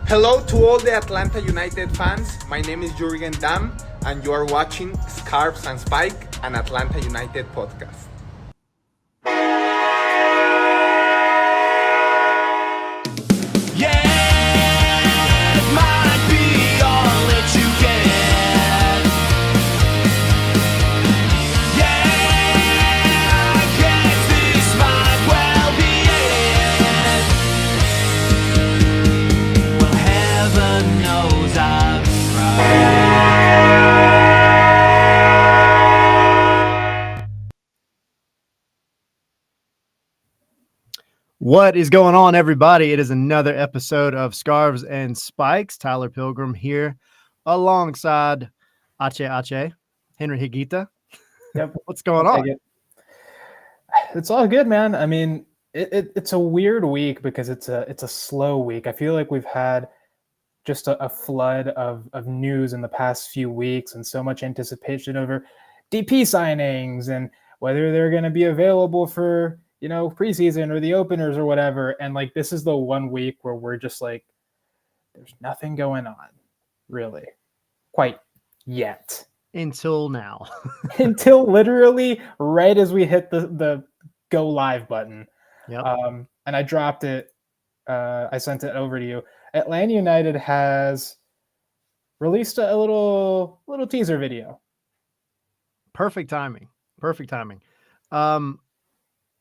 Hello to all the Atlanta United fans. My name is Jurgen Damm, and you are watching Scarves and Spike, an Atlanta United podcast. What is going on, everybody? It is another episode of Scarves and Spikes. Tyler Pilgrim here alongside Ache, Henry Higuita. Yep. What's going on? It's all good, man. I mean, it's a weird week because it's a slow week. I feel like we've had just a flood of news in the past few weeks and so much anticipation over DP signings and whether they're going to be available for, preseason or the openers or whatever. And like, this is the one week where we're just like, there's nothing going on really quite yet. Until now. Until literally right as we hit the go live button. Yep. And I dropped it. I sent it over to you. Atlanta United has released a little teaser video. Perfect timing.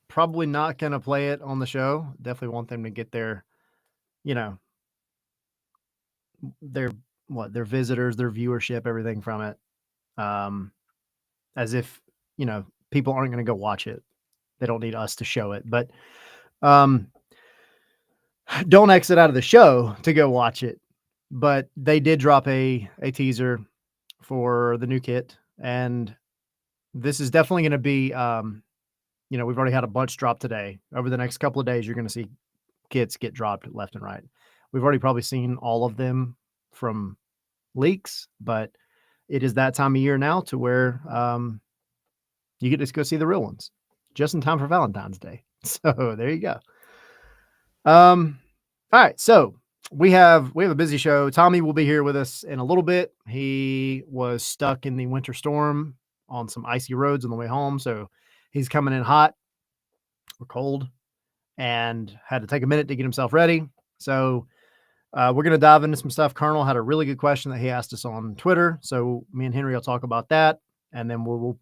Probably not going to play it on the show. Definitely want them to get their visitors, their viewership, everything from it. As if, people aren't going to go watch it. They don't need us to show it, but, don't exit out of the show to go watch it, but they did drop a teaser for the new kit. And this is definitely going to be, we've already had a bunch drop today. Over the next couple of days, you're going to see kits get dropped left and right. We've already probably seen all of them from leaks, but it is that time of year now to where you get to go see the real ones just in time for Valentine's Day. So there you go. All right. So we have a busy show. Tommy will be here with us in a little bit. He was stuck in the winter storm on some icy roads on the way home. So he's coming in hot or cold and had to take a minute to get himself ready. So we're going to dive into some stuff. Colonel had a really good question that he asked us on Twitter. So me and Henry will talk about that. And then we'll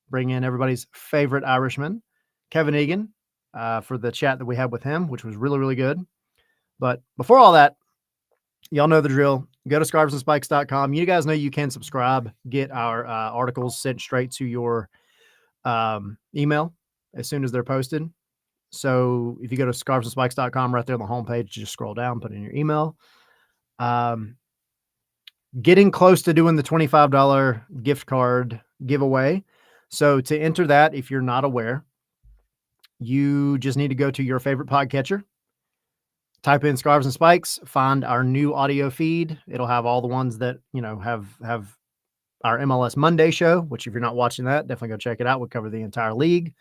bring in everybody's favorite Irishman, Kevin Egan, for the chat that we had with him, which was really, really good. But before all that, y'all know the drill. Go to scarvesandspikes.com. You guys know you can subscribe, get our articles sent straight to your email as soon as they're posted. So if you go to scarvesandspikes.com, right there on the homepage, just scroll down, put in your email. Getting close to doing the $25 gift card giveaway. So to enter that, if you're not aware, you just need to go to your favorite podcatcher, type in Scarves and Spikes, find our new audio feed. It'll have all the ones that, have our MLS Monday show, which if you're not watching that, definitely go check it out. We'll cover the entire league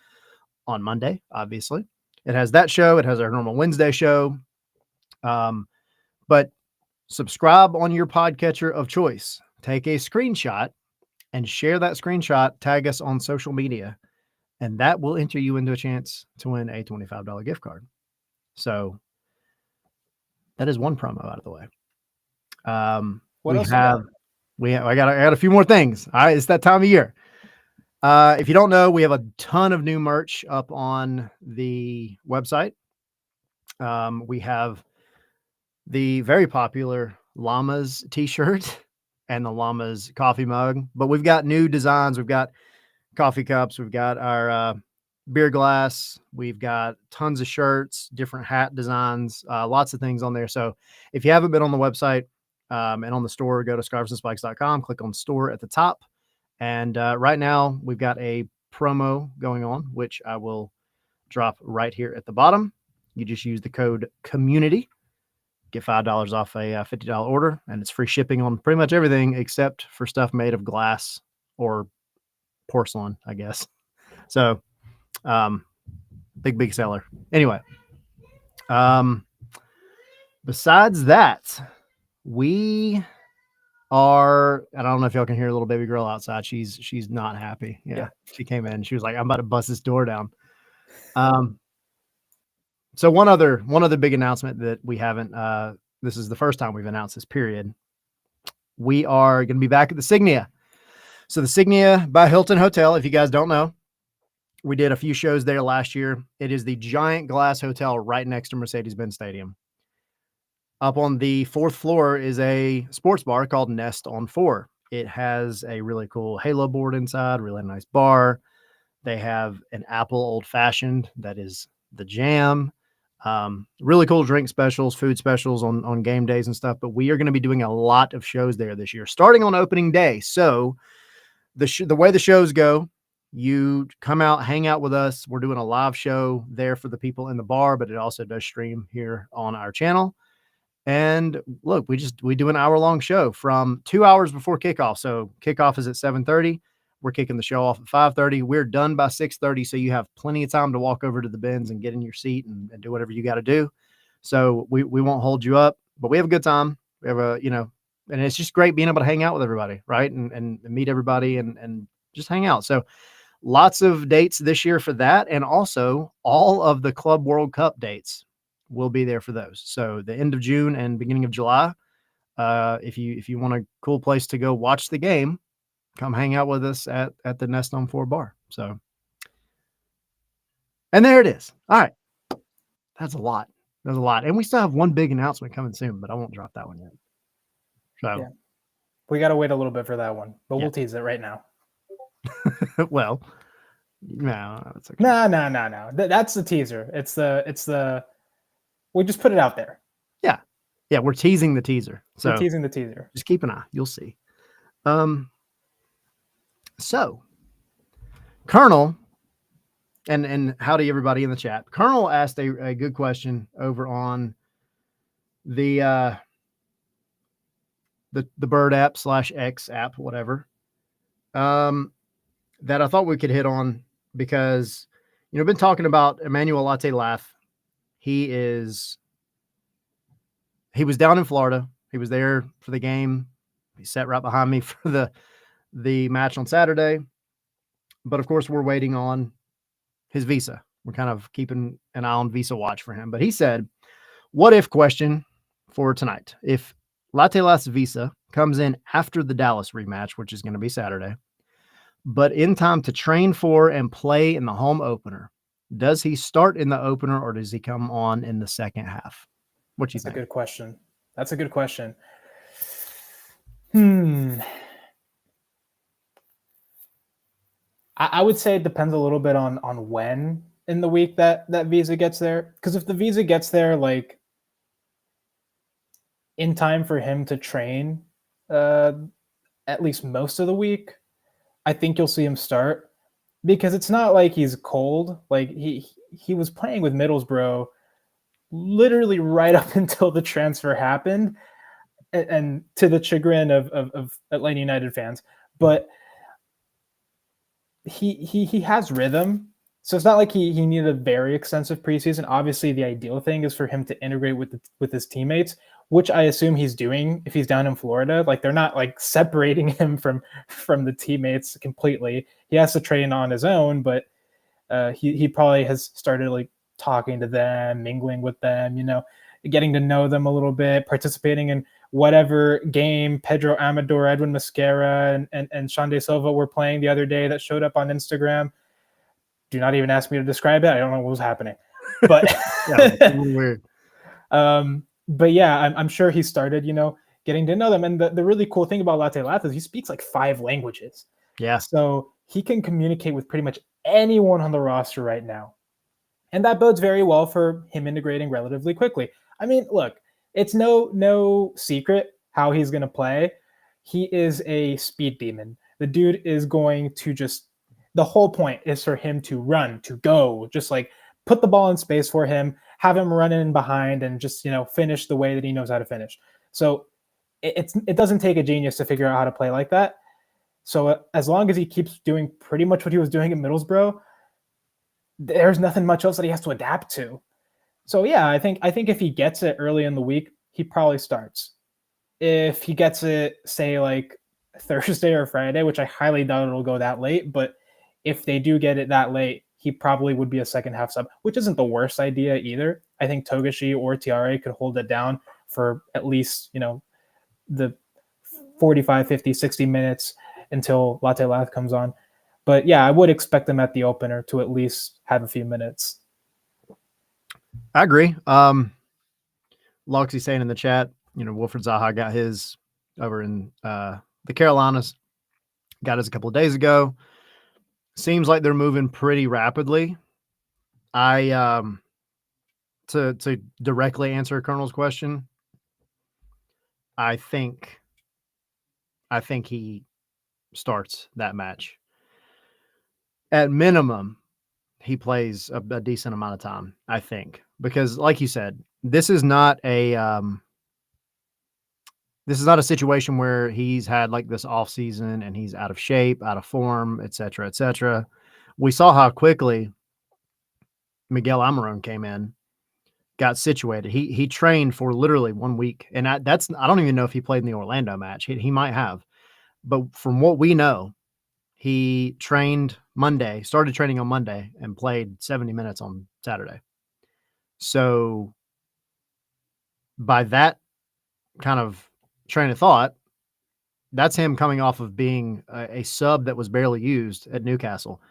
on Monday, obviously. It has that show. It has our normal Wednesday show. But subscribe on your podcatcher of choice. Take a screenshot and share that screenshot. Tag us on social media, and that will enter you into a chance to win a $25 gift card. So that is one promo out of the way. What else? I got a few more things. All right, it's that time of year. If you don't know, we have a ton of new merch up on the website. We have the very popular Llamas t-shirt and the Llamas coffee mug, but we've got new designs. We've got coffee cups. We've got our beer glass. We've got tons of shirts, different hat designs, lots of things on there. So if you haven't been on the website and on the store, go to scarvesandspikes.com, click on store at the top. And right now we've got a promo going on, which I will drop right here at the bottom. You just use the code community, get $5 off a $50 order, and it's free shipping on pretty much everything except for stuff made of glass or porcelain, I guess. So big seller. Anyway, besides that, We are, I don't know if y'all can hear a little baby girl outside. She's not happy. Yeah. She came in. She was like, I'm about to bust this door down. So one other big announcement that we haven't, this is the first time we've announced this period. We are going to be back at the Signia. So the Signia by Hilton Hotel, if you guys don't know, we did a few shows there last year. It is the giant glass hotel right next to Mercedes-Benz Stadium. Up on the 4th floor is a sports bar called Nest on 4. It has a really cool Halo board inside, really nice bar. They have an apple old fashioned that is the jam. Really cool drink specials, food specials on game days and stuff. But we are going to be doing a lot of shows there this year, starting on opening day. So the way the shows go, you come out, hang out with us. We're doing a live show there for the people in the bar, but it also does stream here on our channel. And look, we do an hour-long show from 2 hours before kickoff. So kickoff is at 7:30. We're kicking the show off at 5:30. We're done by 6:30. So you have plenty of time to walk over to the bins and get in your seat and do whatever you got to do. So we won't hold you up, but we have a good time. We have and it's just great being able to hang out with everybody, right? And meet everybody and just hang out. So lots of dates this year for that. And also all of the Club World Cup dates will be there for those. So the end of June and beginning of July, if you want a cool place to go watch the game, come hang out with us at the Nest on 4 bar. So, and there it is. All right. That's a lot. There's a lot. And we still have one big announcement coming soon, but I won't drop that one yet. So yeah. We got to wait a little bit for that one, but we'll tease it right now. Well, no, it's okay. No. That's the teaser. It's the, we just put it out there. Yeah. Yeah. We're teasing the teaser. So we're teasing the teaser. Just keep an eye. You'll see. So Colonel, and howdy everybody in the chat. Colonel asked a good question over on the Bird app /X app, whatever, that I thought we could hit on because, I've been talking about Emmanuel Latte Laugh. He was down in Florida. He was there for the game. He sat right behind me for the match on Saturday. But of course, we're waiting on his visa. We're kind of keeping an eye on visa watch for him. But he said, what if question for tonight? If Latte Laugh's visa comes in after the Dallas rematch, which is going to be Saturday, but in time to train for and play in the home opener, does he start in the opener or does he come on in the second half? What do you think? That's a good question. That's a good question. I would say it depends a little bit on when in the week that visa gets there. Because if the visa gets there like in time for him to train at least most of the week, I think you'll see him start. Because it's not like he's cold. Like he was playing with Middlesbrough literally right up until the transfer happened, and to the chagrin of Atlanta United fans. But he has rhythm, so it's not like he needed a very extensive preseason. Obviously, the ideal thing is for him to integrate with his teammates, which I assume he's doing if he's down in Florida. Like they're not like separating him from the teammates completely. He has to train on his own, but he probably has started like talking to them, mingling with them, getting to know them a little bit, participating in whatever game Pedro Amador, Edwin Mosquera, and Sean De Silva were playing the other day that showed up on Instagram. Do not even ask me to describe it. I don't know what was happening. But yeah, weird. But yeah, I'm sure he started, getting to know them. And the really cool thing about Latte Laugh is he speaks like 5 languages. Yeah. So he can communicate with pretty much anyone on the roster right now. And that bodes very well for him integrating relatively quickly. I mean, look, it's no secret how he's going to play. He is a speed demon. The dude is going to the whole point is for him to run, to go, just like put the ball in space for him, have him run in behind and just, finish the way that he knows how to finish. So it doesn't take a genius to figure out how to play like that. So as long as he keeps doing pretty much what he was doing in Middlesbrough, there's nothing much else that he has to adapt to. So yeah, I think if he gets it early in the week, he probably starts. if he gets it, say like Thursday or Friday, which I highly doubt it'll go that late, but if they do get it that late, he probably would be a second half sub, which isn't the worst idea either. I think Togashi or Tiare could hold it down for at least, the 45, 50, 60 minutes until Latte Lath comes on. But yeah, I would expect them at the opener to at least have a few minutes. I agree. Loxy saying in the chat, Wilfred Zaha got his over in the Carolinas, got his a couple of days ago. Seems like they're moving pretty rapidly. To directly answer Colonel's question, I think he starts that match. At minimum, he plays a decent amount of time, I think, because like you said, this is not a situation where he's had like this off season and he's out of shape, out of form, et cetera, et cetera. We saw how quickly Miguel Almiron came in, got situated. He trained for literally 1 week, and I don't even know if he played in the Orlando match. He might have, but from what we know, he started training on Monday and played 70 minutes on Saturday. So by that kind of train of thought, that's him coming off of being a sub that was barely used at Newcastle.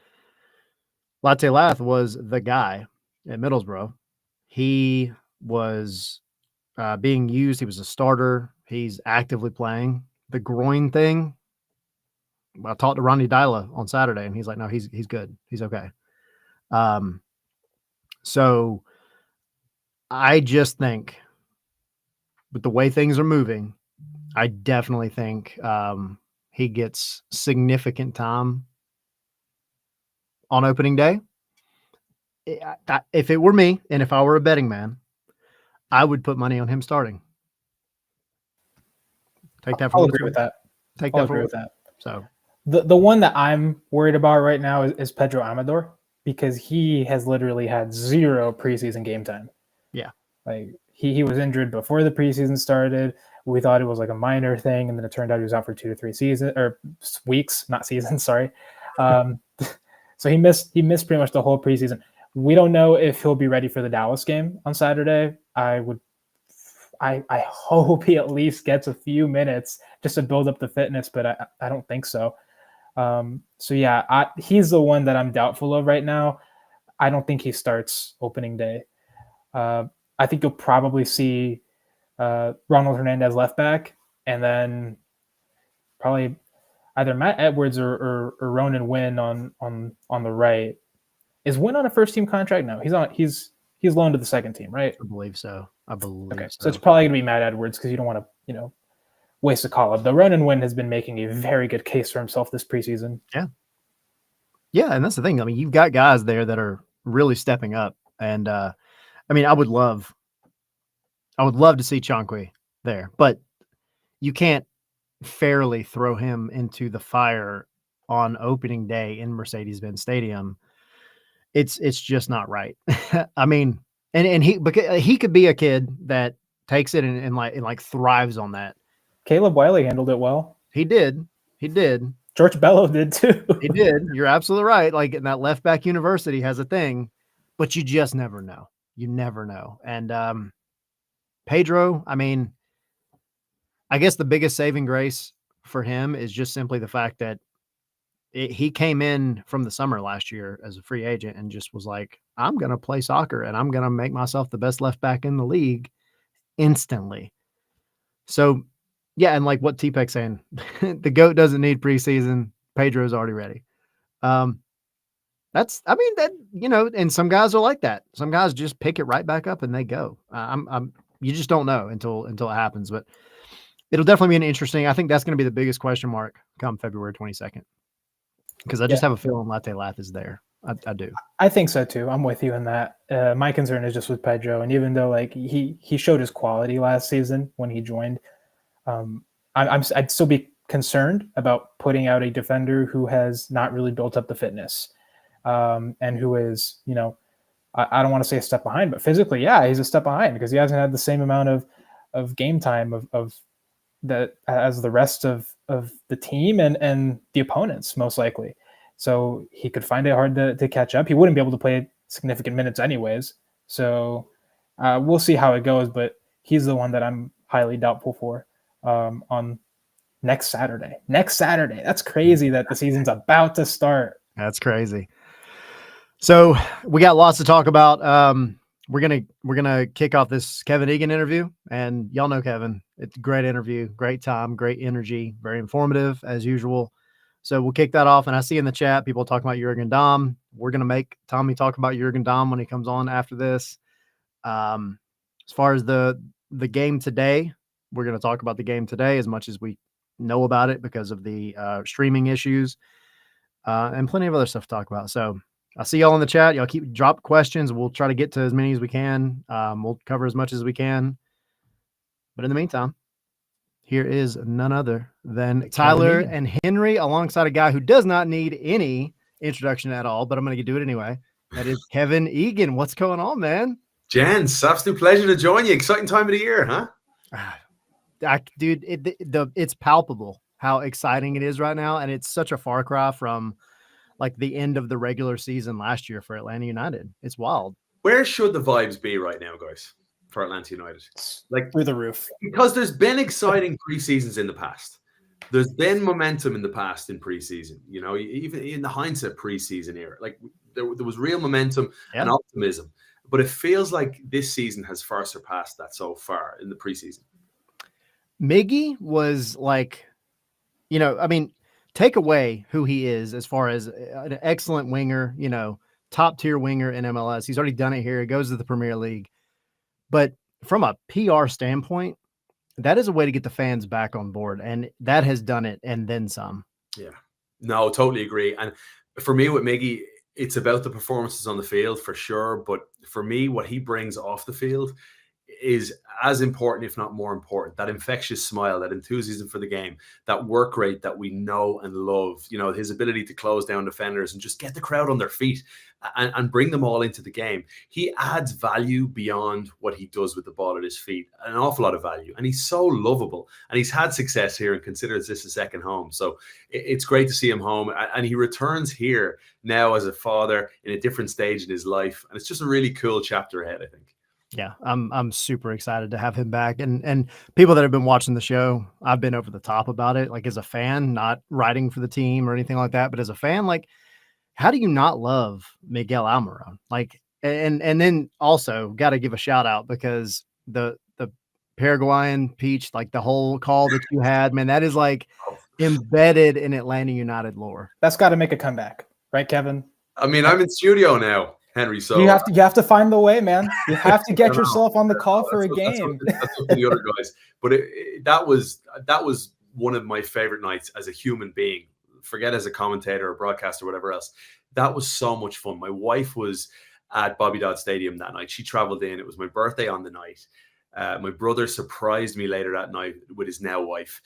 Latte Lath was the guy at Middlesbrough. He was being used. He was a starter. He's actively playing. The groin thing, I talked to Ronnie Dyla on Saturday, and he's like, no, he's good. He's okay. So I just think with the way things are moving, I definitely think he gets significant time on opening day. If it were me, and if I were a betting man, I would put money on him starting. Take that. I'll agree with that. I'll agree with that. So the one that I'm worried about right now is Pedro Amador, because he has literally had 0 preseason game time. Yeah, like he was injured before the preseason started. We thought it was like a minor thing, and then it turned out he was out for 2 to 3 weeks, not seasons. Sorry. So he missed pretty much the whole preseason. We don't know if he'll be ready for the Dallas game on Saturday. I hope he at least gets a few minutes just to build up the fitness, but I don't think so. So yeah, he's the one that I'm doubtful of right now. I don't think he starts opening day. I think you'll probably see Ronald Hernandez left back, and then probably either Matt Edwards or Ronan Wynn on the right. Is Wynn on a first team contract? No, he's loaned to the second team, right? I believe so. Okay, so it's probably gonna be Matt Edwards, because you don't want to waste a call up. The Ronan Wynn has been making a very good case for himself this preseason. Yeah, and that's the thing. I mean, you've got guys there that are really stepping up, and I would love to see Chankwe there, but you can't fairly throw him into the fire on opening day in Mercedes-Benz Stadium. It's just not right. I mean, and he could be a kid that takes it and thrives on that. Caleb Wiley handled it well. He did. George Bello did too. He did. You're absolutely right. Like, in that left back university has a thing, but you just never know. You never know. And Pedro, I guess the biggest saving grace for him is just simply the fact that he came in from the summer last year as a free agent and just was like, I'm going to play soccer and I'm going to make myself the best left back in the league instantly. So yeah. And like what T-Pek's saying, the GOAT doesn't need preseason. Pedro's already ready. And some guys are like that. Some guys just pick it right back up and they go. You just don't know until it happens, but it'll definitely be an interesting. I think that's going to be the biggest question mark come February 22nd. Because I just have a feeling Latte Lath is there. I do. I think so too. I'm with you in that. My concern is just with Pedro, and even though he showed his quality last season when he joined, I'd still be concerned about putting out a defender who has not really built up the fitness, and who is, I don't want to say a step behind, but physically, yeah, he's a step behind because he hasn't had the same amount of game time of that as the rest of the team and the opponents, most likely. So he could find it hard to catch up. He wouldn't be able to play significant minutes anyways. So we'll see how it goes, but he's the one that I'm highly doubtful for on next Saturday. Next Saturday. That's crazy that the season's about to start. That's crazy. So we got lots to talk about. We're gonna kick off this Kevin Egan interview, and y'all know Kevin. It's a great interview, great time, great energy, very informative as usual. So we'll kick that off. And I see in the chat people talking about Jurgen Damm. We're gonna make Tommy talk about Jurgen Damm when he comes on after this. As far as the game today, we're gonna talk about the game today as much as we know about it because of the streaming issues, and plenty of other stuff to talk about. So I see y'all in the chat. Y'all drop questions. We'll try to get to as many as we can. We'll cover as much as we can. But in the meantime, here is none other than Tyler and Henry, alongside a guy who does not need any introduction at all, but I'm going to do it anyway. That is Kevin Egan. What's going on, man? Gents, absolute pleasure to join you. Exciting time of the year, huh? Dude, it's palpable how exciting it is right now, and it's such a far cry from like the end of the regular season last year for Atlanta United. It's wild. Where should the vibes be right now, guys, for Atlanta United? Like through the roof. Because there's been exciting preseasons in the past. There's been momentum in the past in preseason. You know, even in the hindsight preseason era, like there was real momentum and optimism. But it feels like this season has far surpassed that so far in the preseason. Miggy was like, you know, I mean, take away who he is as far as an excellent winger, you know, top tier winger in MLS. He's already done it here. He goes to the Premier League. But from a PR standpoint, that is a way to get the fans back on board. And that has done it and then some. Yeah, no, totally agree. And for me with Miggy, it's about the performances on the field for sure. But for me, what he brings off the field is as important, if not more important. That infectious smile, that enthusiasm for the game, that work rate that we know and love, you know, his ability to close down defenders and just get the crowd on their feet and bring them all into the game. He adds value beyond what he does with the ball at his feet, an awful lot of value. And he's so lovable, and he's had success here and considers this a second home. So it's great to see him home, and he returns here now as a father in a different stage in his life. And it's just a really cool chapter ahead, I think. Yeah, I'm super excited to have him back. And people that have been watching the show, I've been over the top about it. Like as a fan, not writing for the team or anything like that, but as a fan, like, how do you not love Miguel Almiron? Like, and then also got to give a shout out because the Paraguayan peach, like the whole call that you had, man, that is like embedded in Atlanta United lore. That's got to make a comeback, right, Kevin? I mean, I'm in studio now, Henry. So you have to find the way, man. You have to get yourself on the call for a game. That's up to the other guys. But that was one of my favorite nights as a human being. Forget as a commentator or broadcaster or whatever else. That was so much fun. My wife was at Bobby Dodd Stadium that night. She traveled in. It was my birthday on the night. My brother surprised me later that night with his now wife.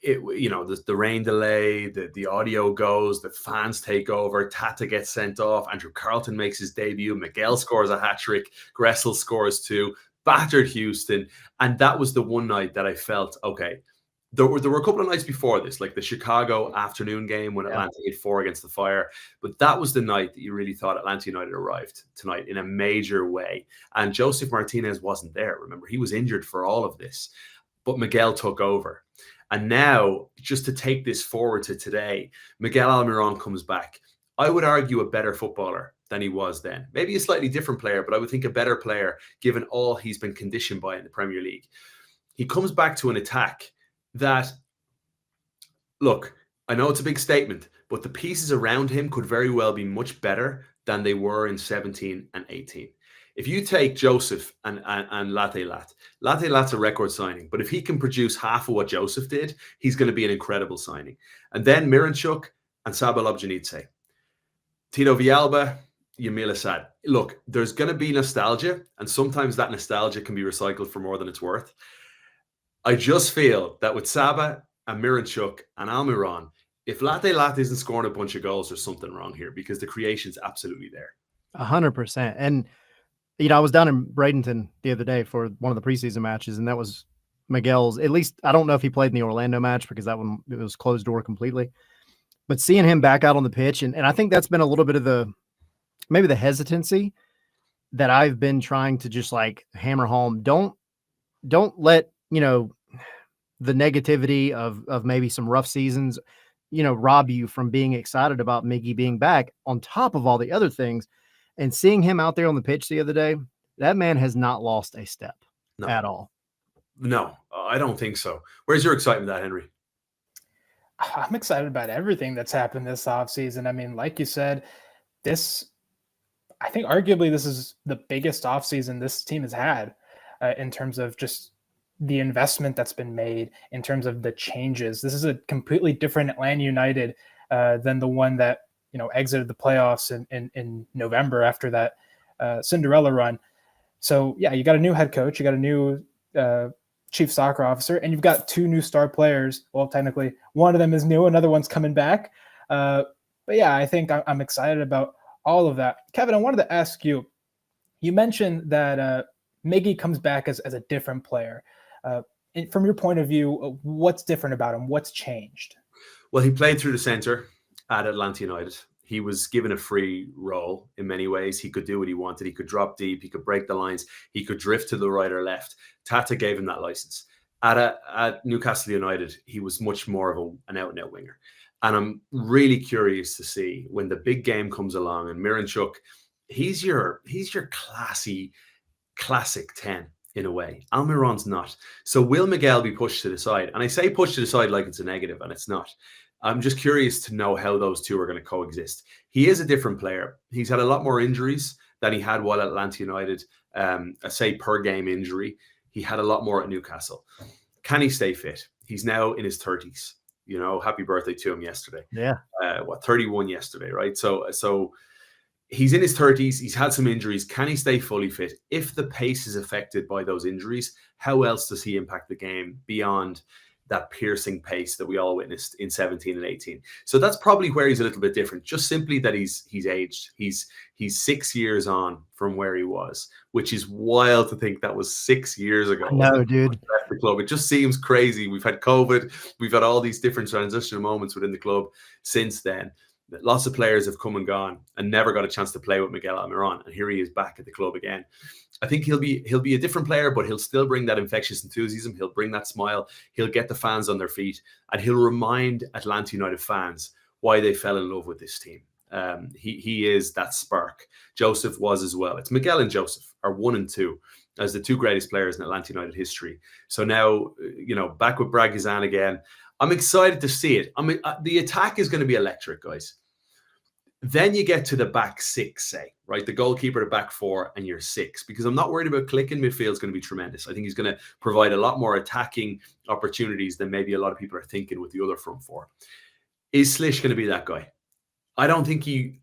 You know, the rain delay, the audio goes, the fans take over, Tata gets sent off, Andrew Carlton makes his debut, Miguel scores a hat-trick, Gressel scores 2, battered Houston. And that was the one night that I felt, okay, there were a couple of nights before this, like the Chicago afternoon game when Atlanta hit 4 against the Fire. But that was the night that you really thought Atlanta United arrived tonight in a major way. And Joseph Martinez wasn't there, remember. He was injured for all of this. But Miguel took over. And now, just to take this forward to today, Miguel Almiron comes back. I would argue a better footballer than he was then. Maybe a slightly different player, but I would think a better player given all he's been conditioned by in the Premier League. He comes back to an attack that, look, I know it's a big statement, but the pieces around him could very well be much better than they were in 17 and 18. If you take Joseph and Latte Lat's a record signing, but if he can produce half of what Joseph did, he's going to be an incredible signing. And then Miranchuk and Saba Lobjanidze. Tito Villalba, Yamil Assad. Look, there's going to be nostalgia, and sometimes that nostalgia can be recycled for more than it's worth. I just feel that with Saba and Miranchuk and Almiron, if Latte isn't scoring a bunch of goals, there's something wrong here because the creation's absolutely there. 100%. And, you know, I was down in Bradenton the other day for one of the preseason matches, and that was Miguel's, at least I don't know if he played in the Orlando match because that one, it was closed door completely. But seeing him back out on the pitch, and I think that's been a little bit of maybe the hesitancy that I've been trying to just like hammer home. Don't let, the negativity of maybe some rough seasons, rob you from being excited about Miggy being back on top of all the other things. And seeing him out there on the pitch the other day, that man has not lost a step at all. No, I don't think so. Where's your excitement at, Henry? I'm excited about everything that's happened this offseason. I mean, like you said, I think arguably this is the biggest offseason this team has had in terms of just the investment that's been made, in terms of the changes. This is a completely different Atlanta United than the one that, exited the playoffs in November after that Cinderella run. So, yeah, you got a new head coach, you got a new chief soccer officer, and you've got two new star players. Well, technically, one of them is new, another one's coming back. But yeah, I think I'm excited about all of that. Kevin, I wanted to ask you, you mentioned that Miggy comes back as a different player. From your point of view, what's different about him? What's changed? Well, he played through the center at Atlanta United. He was given a free role in many ways. He could do what he wanted. He could drop deep. He could break the lines. He could drift to the right or left. Tata gave him that license. At Newcastle United, he was much more of an out-and-out winger. And I'm really curious to see when the big game comes along and Miranchuk, he's your classy, classic 10 in a way. Almiron's not. So will Miguel be pushed to the side? And I say pushed to the side like it's a negative, and it's not. I'm just curious to know how those two are going to coexist. He is a different player. He's had a lot more injuries than he had while at Atlanta United. I say per game injury. He had a lot more at Newcastle. Can he stay fit? He's now in his 30s. Happy birthday to him yesterday. Yeah. 31 yesterday, right? So he's in his 30s. He's had some injuries. Can he stay fully fit? If the pace is affected by those injuries, how else does he impact the game beyond that piercing pace that we all witnessed in 17 and 18? So that's probably where he's a little bit different. Just simply that he's aged. He's 6 years on from where he was, which is wild to think that was 6 years ago. No, dude. The club. It just seems crazy. We've had COVID. We've had all these different transitional moments within the club since then. Lots of players have come and gone and never got a chance to play with Miguel Almiron, and here he is back at the club again. I think he'll be a different player, but he'll still bring that infectious enthusiasm. He'll bring that smile. He'll get the fans on their feet, and he'll remind Atlanta United fans why they fell in love with this team. He is that spark. Joseph was as well. It's Miguel and Joseph are 1 and 2 as the two greatest players in Atlanta United history. So now, back with Bragazan again. I'm excited to see it. I mean, the attack is going to be electric, guys. Then you get to the back six, say, right? The goalkeeper, the back four, and your six. Because I'm not worried about clicking midfield is going to be tremendous. I think he's going to provide a lot more attacking opportunities than maybe a lot of people are thinking with the other front four. Is Slish going to be that guy? I don't think he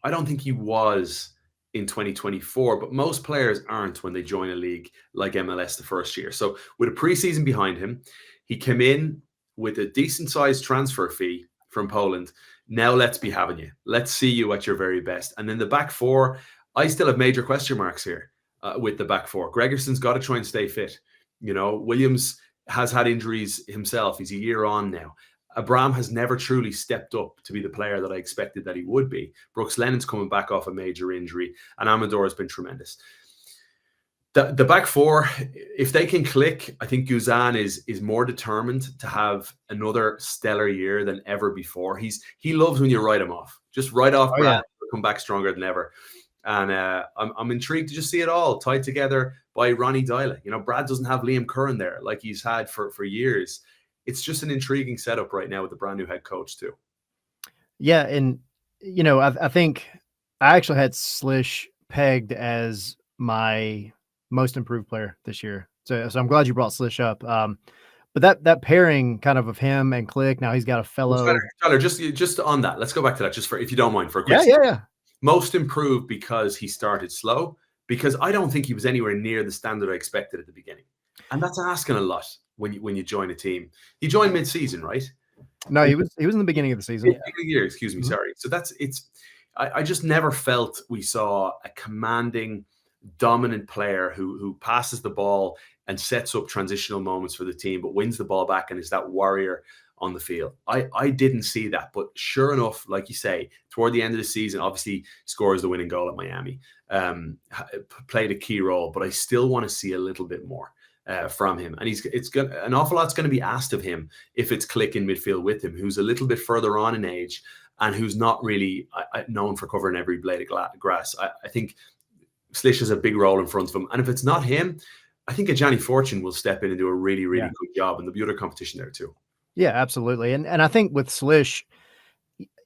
was in 2024, but most players aren't when they join a league like MLS the first year. So with a preseason behind him, he came in with a decent sized transfer fee from Poland. Now let's be having you. Let's see you at your very best. And then the back four, I still have major question marks here with the back four. Gregersson's got to try and stay fit. Williams has had injuries himself. He's a year on now. Abram has never truly stepped up to be the player that I expected that he would be. Brooks Lennon's coming back off a major injury, and Amador has been tremendous. The back four, if they can click, I think Guzan is more determined to have another stellar year than ever before. He loves when you write him off. Just write off Brad, come back stronger than ever. And I'm intrigued to just see it all tied together by Ronnie Dyla. Brad doesn't have Liam Curran there like he's had for years. It's just an intriguing setup right now with the brand new head coach too. Yeah, and I think I actually had Slish pegged as my most improved player this year. So I'm glad you brought Slish up. But that pairing kind of him and Click, now he's got a fellow. Tyler, just on that, let's go back to that just for, if you don't mind, for a quick Yeah. Most improved because he started slow, because I don't think he was anywhere near the standard I expected at the beginning. And that's asking a lot when you join a team. He joined mid-season, right? No, he was in the beginning of the season. Beginning of the year, excuse me, sorry. So I just never felt we saw a commanding dominant player who passes the ball and sets up transitional moments for the team, but wins the ball back and is that warrior on the field. I didn't see that, but sure enough, like you say, toward the end of the season, obviously scores the winning goal at Miami, played a key role, but I still want to see a little bit more from him. And an awful lot's going to be asked of him if it's Click in midfield with him, who's a little bit further on in age and who's not really known for covering every blade of grass. I think Slish has a big role in front of him. And if it's not him, I think a Johnny Fortune will step in and do a really, really good job. And there'll be other competition there too. Yeah, absolutely. And I think with Slish,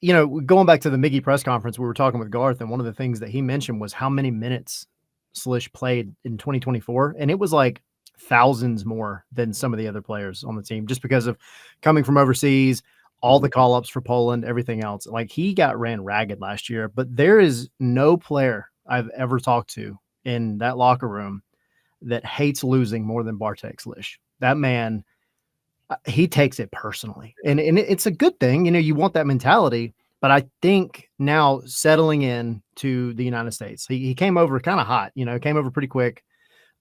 you know, going back to the Miggy press conference, we were talking with Garth, and one of the things that he mentioned was how many minutes Slish played in 2024. And it was like thousands more than some of the other players on the team, just because of coming from overseas, all the call-ups for Poland, everything else. Like, he got ran ragged last year, but there is no player I've ever talked to in that locker room that hates losing more than Bartek Slish. That man, he takes it personally, and it's a good thing. You know, you want that mentality, but I think now settling in to the United States, he came over kind of hot, you know, came over pretty quick,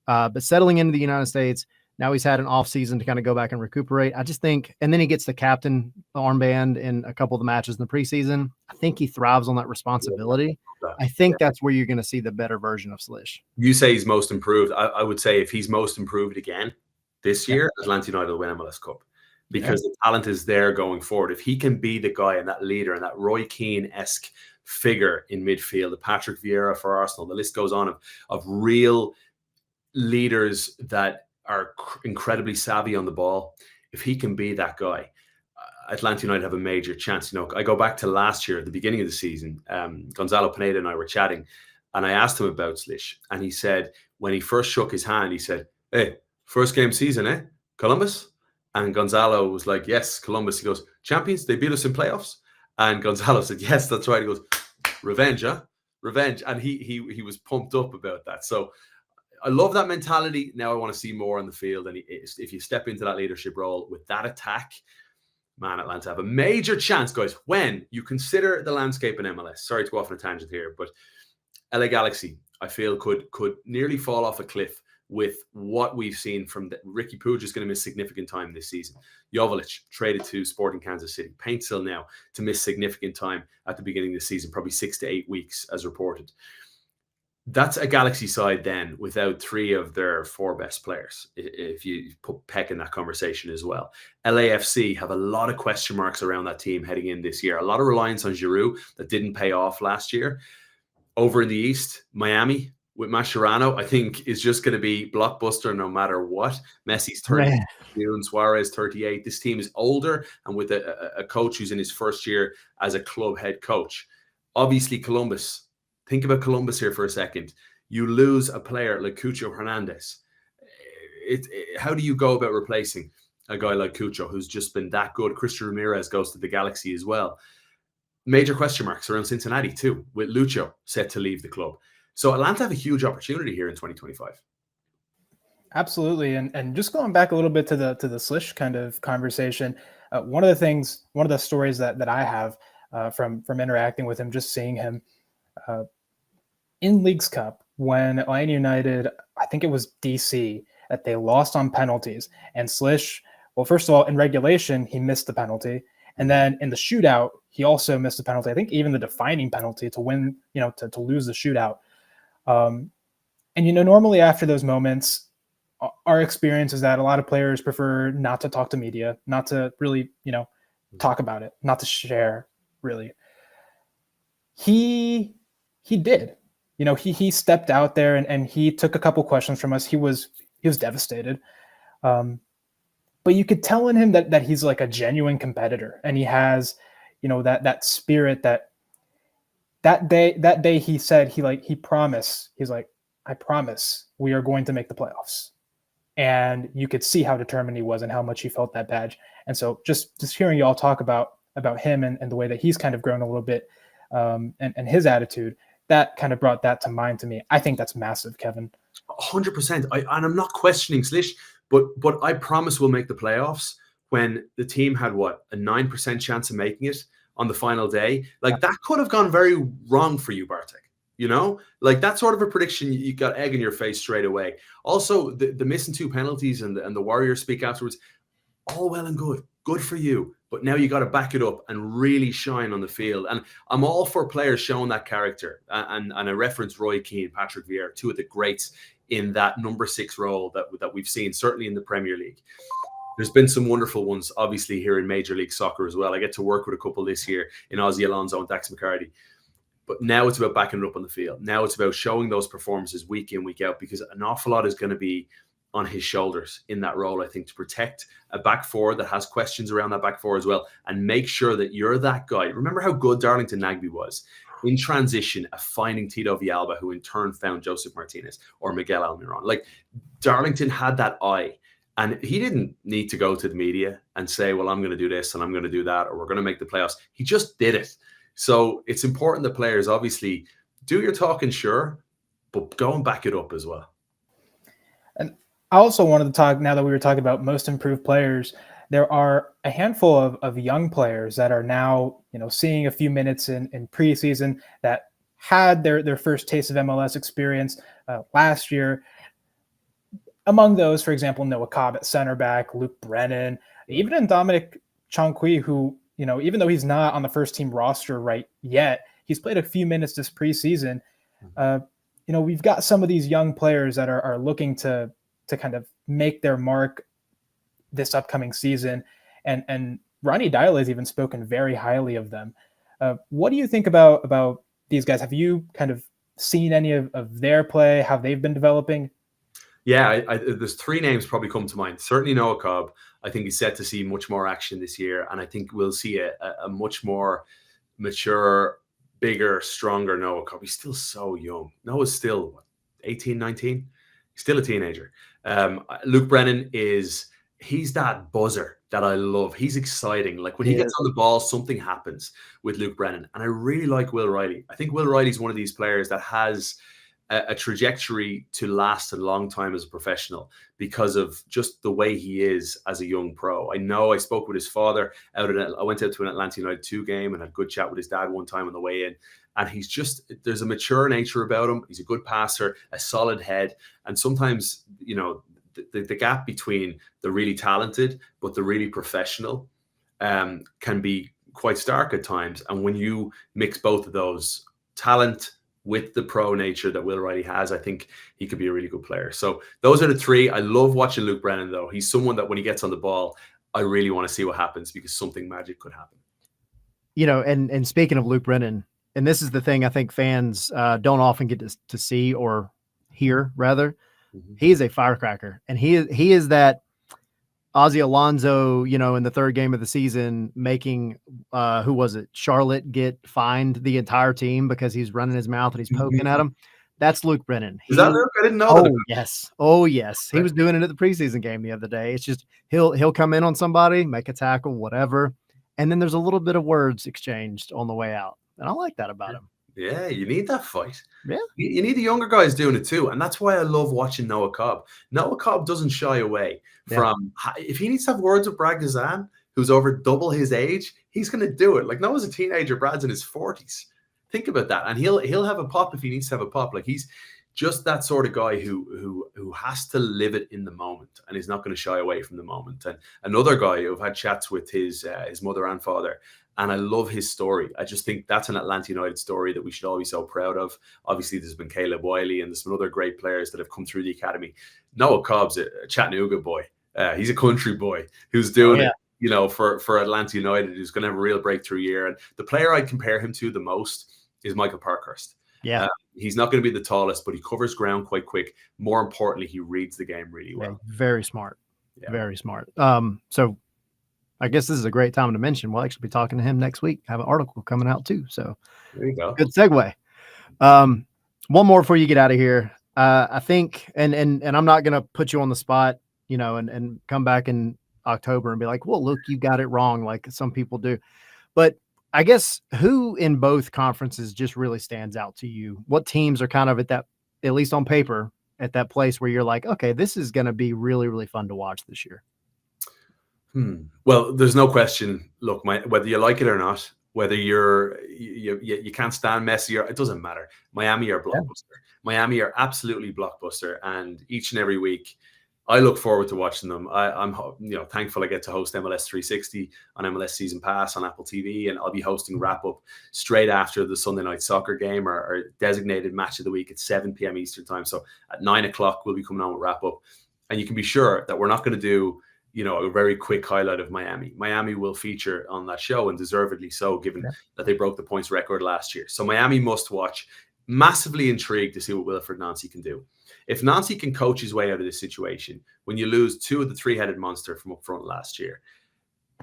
but settling into the United States, now he's had an off season to kind of go back and recuperate. I just think, and then he gets the captain armband in a couple of the matches in the preseason. I think he thrives on that responsibility. I think that's where you're going to see the better version of Slish. You say he's most improved. I would say if he's most improved again this year, Atlanta United will win MLS Cup, because the talent is there going forward. If he can be the guy and that leader and that Roy Keane-esque figure in midfield, the Patrick Vieira for Arsenal, the list goes on of real leaders that are incredibly savvy on the ball. If he can be that guy, Atlanta United have a major chance. You know, I go back to last year at the beginning of the season. Gonzalo Pineda and I were chatting, and I asked him about Slish, and he said when he first shook his hand, he said, "Hey, first game season, eh? Columbus?" And Gonzalo was like, "Yes, Columbus." He goes, "Champions? They beat us in playoffs?" And Gonzalo said, "Yes, that's right." He goes, "Revenge, huh? Revenge." And he was pumped up about that. So I love that mentality. Now I want to see more on the field. And if you step into that leadership role with that attack, man, Atlanta have a major chance, guys, when you consider the landscape in MLS. Sorry to go off on a tangent here, but LA Galaxy, I feel, could nearly fall off a cliff with what we've seen from Ricky Puig is going to miss significant time this season. Joveljic traded to Sporting Kansas City. Paintsill now to miss significant time at the beginning of the season, probably 6 to 8 weeks as reported. That's a Galaxy side then without 3 of their 4 best players, if you put Peck in that conversation as well. LAFC have a lot of question marks around that team heading in this year. A lot of reliance on Giroud that didn't pay off last year. Over in the East, Miami with Mascherano, I think, is just going to be blockbuster no matter what. Messi's 30, June, Suarez 38. This team is older and with a coach who's in his first year as a club head coach. Obviously, Columbus. Think about Columbus here for a second. You lose a player like Cucho Hernandez. How do you go about replacing a guy like Cucho, who's just been that good? Christian Ramirez goes to the Galaxy as well. Major question marks around Cincinnati too, with Lucho set to leave the club. So Atlanta have a huge opportunity here in 2025. Absolutely. And just going back a little bit to the Slish kind of conversation, one of the stories that I have from interacting with him, just seeing him in Leagues Cup when Atlanta United, I think it was DC, that they lost on penalties. And Slish, well, first of all, in regulation, he missed the penalty. And then in the shootout, he also missed a penalty. I think even the defining penalty to win, you know, to lose the shootout. And, you know, normally after those moments, our experience is that a lot of players prefer not to talk to media, not to really, you know, talk about it, not to share, really. He did. You know, he stepped out there and he took a couple questions from us. He was devastated. But you could tell in him that he's like a genuine competitor, and he has, you know, that spirit that day he said he promised. He's like, "I promise we are going to make the playoffs." And you could see how determined he was and how much he felt that badge. And so just hearing you all talk about him and the way that he's kind of grown a little bit, and his attitude, that kind of brought that to mind to me. I think that's massive, Kevin. 100%. And I'm not questioning Slish, but I promise we'll make the playoffs when the team had, a 9% chance of making it on the final day. Like, that could have gone very wrong for you, Bartek. Like that sort of a prediction, you got egg in your face straight away. Also, the missing 2 penalties and the Warriors speak afterwards, all well and good for you. But now you got to back it up and really shine on the field. And I'm all for players showing that character. And I referenced Roy Keane, Patrick Vieira, 2 of the greats in that number 6 role that we've seen, certainly in the Premier League. There's been some wonderful ones, obviously, here in Major League Soccer as well. I get to work with a couple this year in Ozzie Alonso and Dax McCarty. But now it's about backing it up on the field. Now it's about showing those performances week in, week out, because an awful lot is going to be on his shoulders in that role, I think, to protect a back four that has questions around that back four as well, and make sure that you're that guy. Remember how good Darlington Nagbe was in transition at finding Tito Villalba, who in turn found Joseph Martinez or Miguel Almiron. Like, Darlington had that eye, and he didn't need to go to the media and say, well, I'm going to do this and I'm going to do that, or we're going to make the playoffs. He just did it. So it's important that players obviously do your talking, sure, but go and back it up as well. And I also wanted to talk, now that we were talking about most improved players, there are a handful of young players that are now, seeing a few minutes in preseason that had their first taste of MLS experience last year. Among those, for example, Noah Cobb at center back, Luke Brennan, even in Dominic Chankwi, who, even though he's not on the first team roster right yet, he's played a few minutes this preseason. We've got some of these young players that are looking to kind of make their mark this upcoming season. And Ronnie Deila has even spoken very highly of them. What do you think about these guys? Have you kind of seen any of their play, how they've been developing? Yeah, there's 3 names probably come to mind. Certainly Noah Cobb. I think he's set to see much more action this year. And I think we'll see a much more mature, bigger, stronger Noah Cobb. He's still so young. Noah's still, 18, 19? He's still a teenager. Luke Brennan he's that buzzer that I love. He's exciting. Like when he gets on the ball, something happens with Luke Brennan. And I really like Will Riley. I think Will Riley's one of these players that has a trajectory to last a long time as a professional because of just the way he is as a young pro. I know I spoke with his father I went out to an Atlanta United 2 game and had a good chat with his dad one time on the way in. And there's a mature nature about him. He's a good passer, a solid head. And sometimes, the gap between the really talented but the really professional can be quite stark at times. And when you mix both of those, talent with the pro nature that Will Riley has, I think he could be a really good player. So those are the 3. I love watching Luke Brennan, though. He's someone that when he gets on the ball, I really want to see what happens because something magic could happen. And speaking of Luke Brennan, and this is the thing I think fans don't often get to see or hear, rather. Mm-hmm. He is a firecracker. And he is that Ozzie Alonso, in the 3rd game of the season, making, who was it? Charlotte get fined the entire team because he's running his mouth and he's poking at him. That's Luke Brennan. Is that Luke? I didn't know that. Yes. Oh, yes. He was doing it at the preseason game the other day. It's just, he'll come in on somebody, make a tackle, whatever. And then there's a little bit of words exchanged on the way out. And I like that about him. Yeah, you need that fight. Yeah. You need the younger guys doing it too. And that's why I love watching Noah Cobb. Noah Cobb doesn't shy away from, if he needs to have words with Brad Gazan, who's over double his age, he's going to do it. Like Noah's a teenager, Brad's in his 40s. Think about that. And he'll have a pop if he needs to have a pop. Like he's just that sort of guy who has to live it in the moment and is not going to shy away from the moment. And another guy who've had chats with his mother and father, and I love his story. I just think that's an Atlanta United story that we should all be so proud of. Obviously, there's been Caleb Wiley and there's been other great players that have come through the academy. Noah Cobb's a Chattanooga boy. He's a country boy who's doing it, for Atlanta United, who's going to have a real breakthrough year. And the player I'd compare him to the most is Michael Parkhurst. Yeah. He's not going to be the tallest, but he covers ground quite quick. More importantly, he reads the game really well. Yeah, very smart. Yeah. Very smart. So I guess this is a great time to mention we'll actually be talking to him next week. I have an article coming out too. So there you go. Good segue. One more before you get out of here. I think, and I'm not going to put you on the spot, and come back in October and be like, well, look, you got it wrong. Like some people do, but I guess who in both conferences just really stands out to you? What teams are kind of at that, at least on paper, at that place where you're like, okay, this is going to be really, really fun to watch this year? Well, there's no question. Look, whether you like it or not, whether you can't stand Messi, or it doesn't matter. Miami are blockbuster. Miami are absolutely blockbuster, and each and every week, I look forward to watching them. I'm thankful I get to host MLS 360 on MLS Season Pass on Apple TV, and I'll be hosting Wrap Up straight after the Sunday night soccer game, or designated match of the week at 7 p.m. Eastern time. So at 9 o'clock, we'll be coming on with Wrap Up, and you can be sure that we're not going to do a very quick highlight of Miami. Miami will feature on that show, and deservedly so, given that they broke the points record last year. So Miami must watch. Massively intrigued to see what Wilfred Nancy can do. If Nancy can coach his way out of this situation, when you lose two of the three-headed monster from up front last year,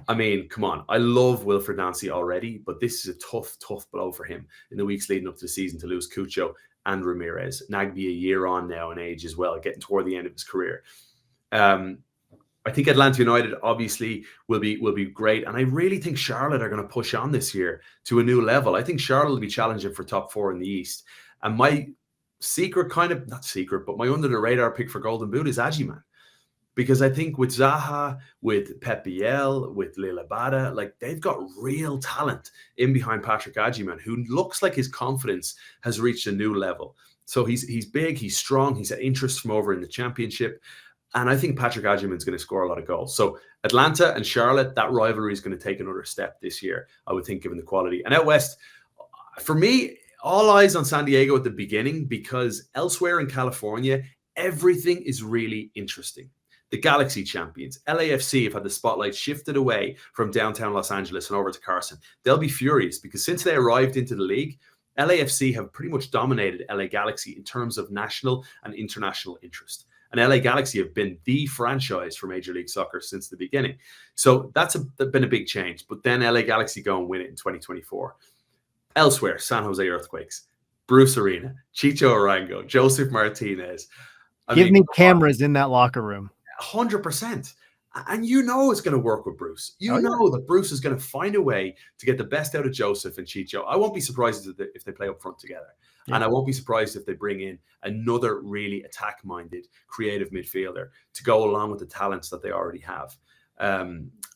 I mean, come on. I love Wilfred Nancy already, but this is a tough blow for him in the weeks leading up to the season to lose Cucho and Ramirez. Nagby a year on now in age as well, getting toward the end of his career. I think Atlanta United obviously will be great, and I really think Charlotte are going to push on this year to a new level. I think Charlotte will be challenging for top 4 in the East, and my my under the radar pick for Golden Boot is Ajiman, because I think with Zaha, with Pep Biel, with Lila Bada, like, they've got real talent in behind Patrick Ajiman, who looks like his confidence has reached a new level. So he's big, he's strong, he's had interest from over in the Championship. And I think Patrick Ajiman's going to score a lot of goals. So Atlanta and Charlotte, that rivalry is going to take another step this year, I would think, given the quality. And out west, for me, all eyes on San Diego at the beginning, because elsewhere in California, everything is really interesting. The Galaxy champions, LAFC, have had the spotlight shifted away from downtown Los Angeles and over to Carson. They'll be furious because since they arrived into the league, LAFC have pretty much dominated LA Galaxy in terms of national and international interest. And LA Galaxy have been the franchise for Major League Soccer since the beginning. So that's been a big change. But then LA Galaxy go and win it in 2024. Elsewhere, San Jose Earthquakes, Bruce Arena, Chicho Arango, Joseph Martinez. Give me cameras in that locker room. 100%. And you know it's going to work with Bruce. You know that Bruce is going to find a way to get the best out of Joseph and Chicho. I won't be surprised if they play up front together. Yeah. And I won't be surprised if they bring in another really attack-minded, creative midfielder to go along with the talents that they already have.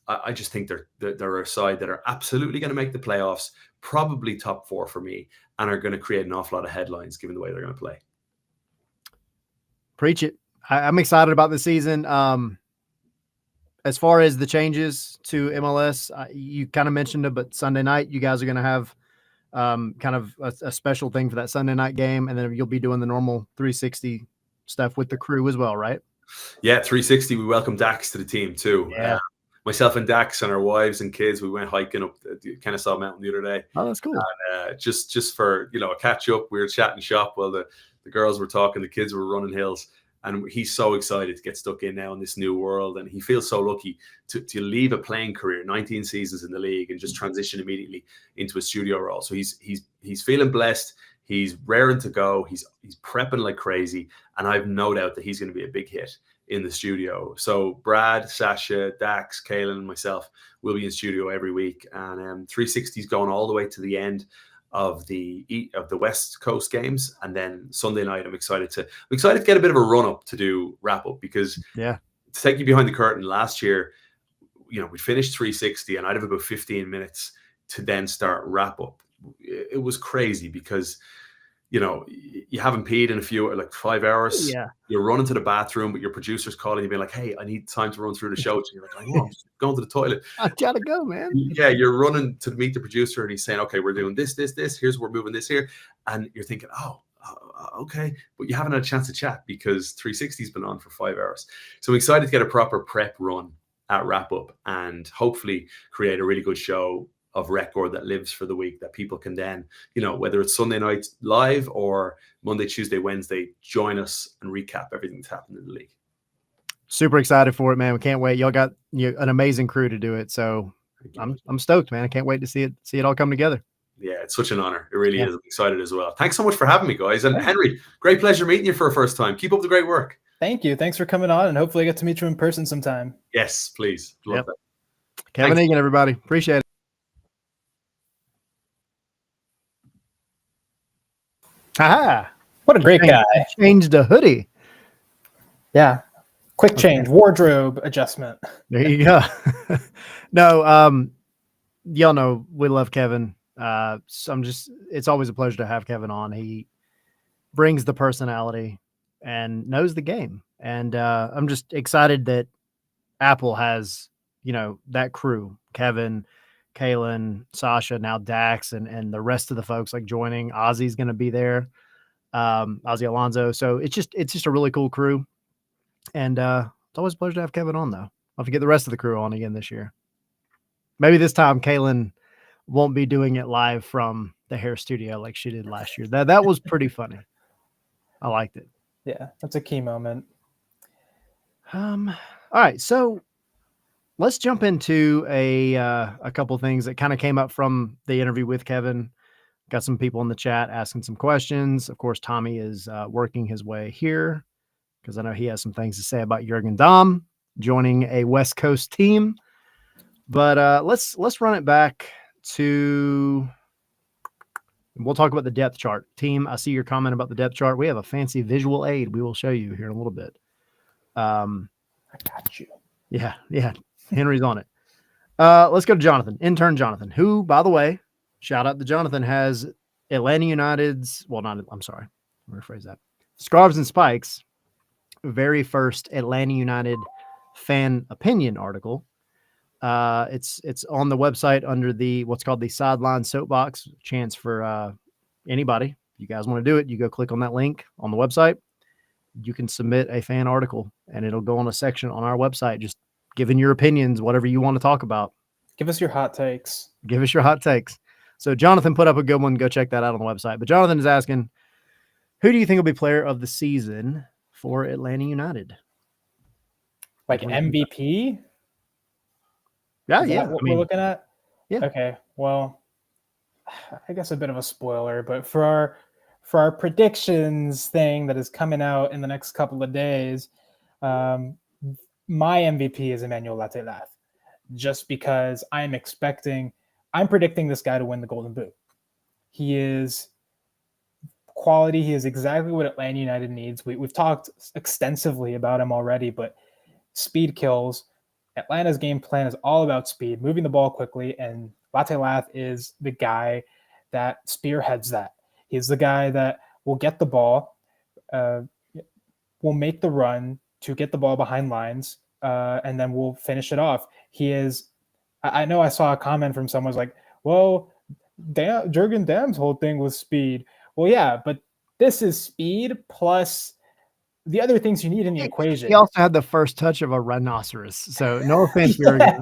I just think they're a side that are absolutely going to make the playoffs, probably top 4 for me, and are going to create an awful lot of headlines given the way they're going to play. Preach it. I'm excited about the season. As far as the changes to MLS, you kind of mentioned it, but Sunday night, you guys are going to have kind of a special thing for that Sunday night game, and then you'll be doing the normal 360 stuff with the crew as well, right? Yeah, 360. We welcome Dax to the team too. Yeah. Myself and Dax and our wives and kids, we went hiking up the Kennesaw Mountain the other day. Oh, that's cool. And, just for a catch up, we were chatting shop while the girls were talking, the kids were running hills. And he's so excited to get stuck in now in this new world. And he feels so lucky to leave a playing career, 19 seasons in the league, and just transition immediately into a studio role. So he's feeling blessed. He's raring to go. He's prepping like crazy. And I've no doubt that he's going to be a big hit in the studio. So Brad, Sasha, Dax, Kaylin, and myself will be in studio every week. And 360's going all the way to the end of the West Coast games, and then Sunday night I'm excited to get a bit of a run up to do Wrap Up, because to take you behind the curtain, last year we finished 360 and I'd have about 15 minutes to then start Wrap Up. It was crazy because you haven't peed in 5 hours. You're running to the bathroom, but your producer's calling you being like, hey, I need time to run through the show. And you're like, oh, I'm going to the toilet. I gotta go, man. Yeah, you're running to meet the producer and he's saying, okay, we're doing this, here's we're moving this here. And you're thinking, okay, but you haven't had a chance to chat because 360's been on for 5 hours. So I'm excited to get a proper prep run at Wrap Up and hopefully create a really good show of record that lives for the week, that people can then, whether it's Sunday night live or Monday, Tuesday, Wednesday, join us and recap everything that's happened in the league. Super excited for it, man. We can't wait. Y'all got an amazing crew to do it. So I'm stoked, man. I can't wait to see it all come together. Yeah, it's such an honor. It really is. I'm excited as well. Thanks so much for having me, guys. And Henry, great pleasure meeting you for a first time. Keep up the great work. Thank you. Thanks for coming on, and hopefully I get to meet you in person sometime. Yes, please. Love that. Kevin Egan, everybody. Appreciate it. Aha! What a great guy. Changed a hoodie. Yeah. Quick change. Wardrobe adjustment. There you go. No, y'all know we love Kevin. So it's always a pleasure to have Kevin on. He brings the personality and knows the game. And I'm just excited that Apple has, that crew, Kevin, Kalen, Sasha, now Dax, and the rest of the folks like joining. Ozzy's going to be there. Ozzy Alonso. So it's just a really cool crew. And it's always a pleasure to have Kevin on, though. I'll have to get the rest of the crew on again this year. Maybe this time Kalen won't be doing it live from the hair studio like she did last year. That was pretty funny. I liked it. Yeah, that's a key moment. All right, so let's jump into a couple of things that kind of came up from the interview with Kevin. Got some people in the chat asking some questions. Of course, Tommy is working his way here because I know he has some things to say about Jurgen Damm joining a West Coast team. But let's run it back to. We'll talk about the depth chart. Team, I see your comment about the depth chart. We have a fancy visual aid we will show you here in a little bit. I got you. Yeah. Henry's on it. Let's go to Jonathan, intern Jonathan, who, by the way, shout out to Jonathan, has Atlanta United's, I'm sorry, rephrase that. Scarves and Spikes, very first Atlanta United fan opinion article. It's on the website under the what's called the Sideline Soapbox. Chance for anybody. If you guys want to do it, you go click on that link on the website. You can submit a fan article, and it'll go on a section on our website, just giving your opinions, whatever you want to talk about. Give us your hot takes. So Jonathan put up a good one. Go check that out on the website. But Jonathan is asking, who do you think will be player of the season for Atlanta United? Like MVP? Yeah. What we're looking at? Yeah. Okay. Well, I guess a bit of a spoiler, but for our predictions thing that is coming out in the next couple of days, my MVP is Emmanuel Latelath, just because I'm predicting this guy to win the Golden Boot. He is quality. He is exactly what Atlanta United needs. We've talked extensively about him already, but speed kills. Atlanta's game plan is all about speed, moving the ball quickly, and Latelath is the guy that spearheads that. He's the guy that will get the ball, will make the run to get the ball behind lines, and then we'll finish it off. He is. I know I saw a comment from someone was like, "Well, Jurgen Damm's whole thing was speed." Well, yeah, but this is speed plus the other things you need in the equation. He also had the first touch of a rhinoceros. So no offense, Jurgen,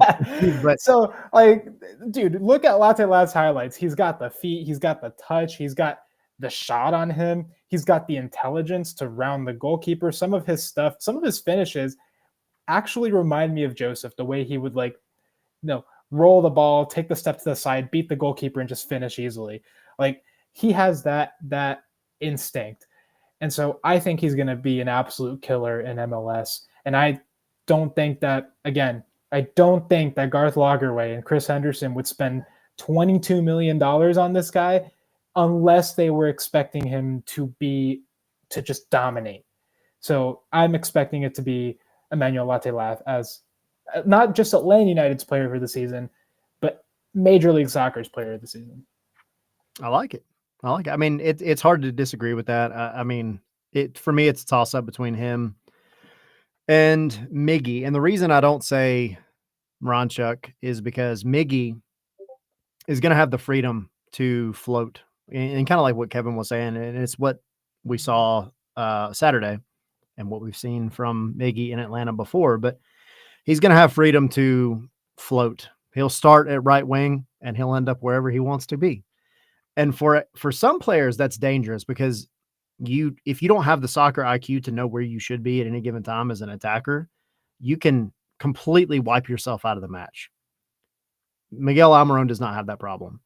but so like, dude, look at Latelath's highlights. He's got the feet, he's got the touch, he's got the shot on him, he's got the intelligence to round the goalkeeper. Some of his finishes actually remind me of Joseph, the way he would roll the ball, take the step to the side, beat the goalkeeper, and just finish easily. Like, he has that instinct. And so I think he's going to be an absolute killer in MLS. And I don't think that Garth Lagerwey and Chris Henderson would spend $22 million on this guy unless they were expecting him to just dominate. So I'm expecting it to be Emmanuel Latelath as not just Atlanta United's player for the season, but Major League Soccer's player of the season. I like it. I mean, it's hard to disagree with that. For me, it's a toss-up between him and Miggy. And the reason I don't say Moranchuk is because Miggy is going to have the freedom to float. And kind of like what Kevin was saying, and it's what we saw Saturday and what we've seen from Miggy in Atlanta before. But he's going to have freedom to float. He'll start at right wing, and he'll end up wherever he wants to be. And for some players, that's dangerous because if you don't have the soccer IQ to know where you should be at any given time as an attacker, you can completely wipe yourself out of the match. Miguel Almiron does not have that problem.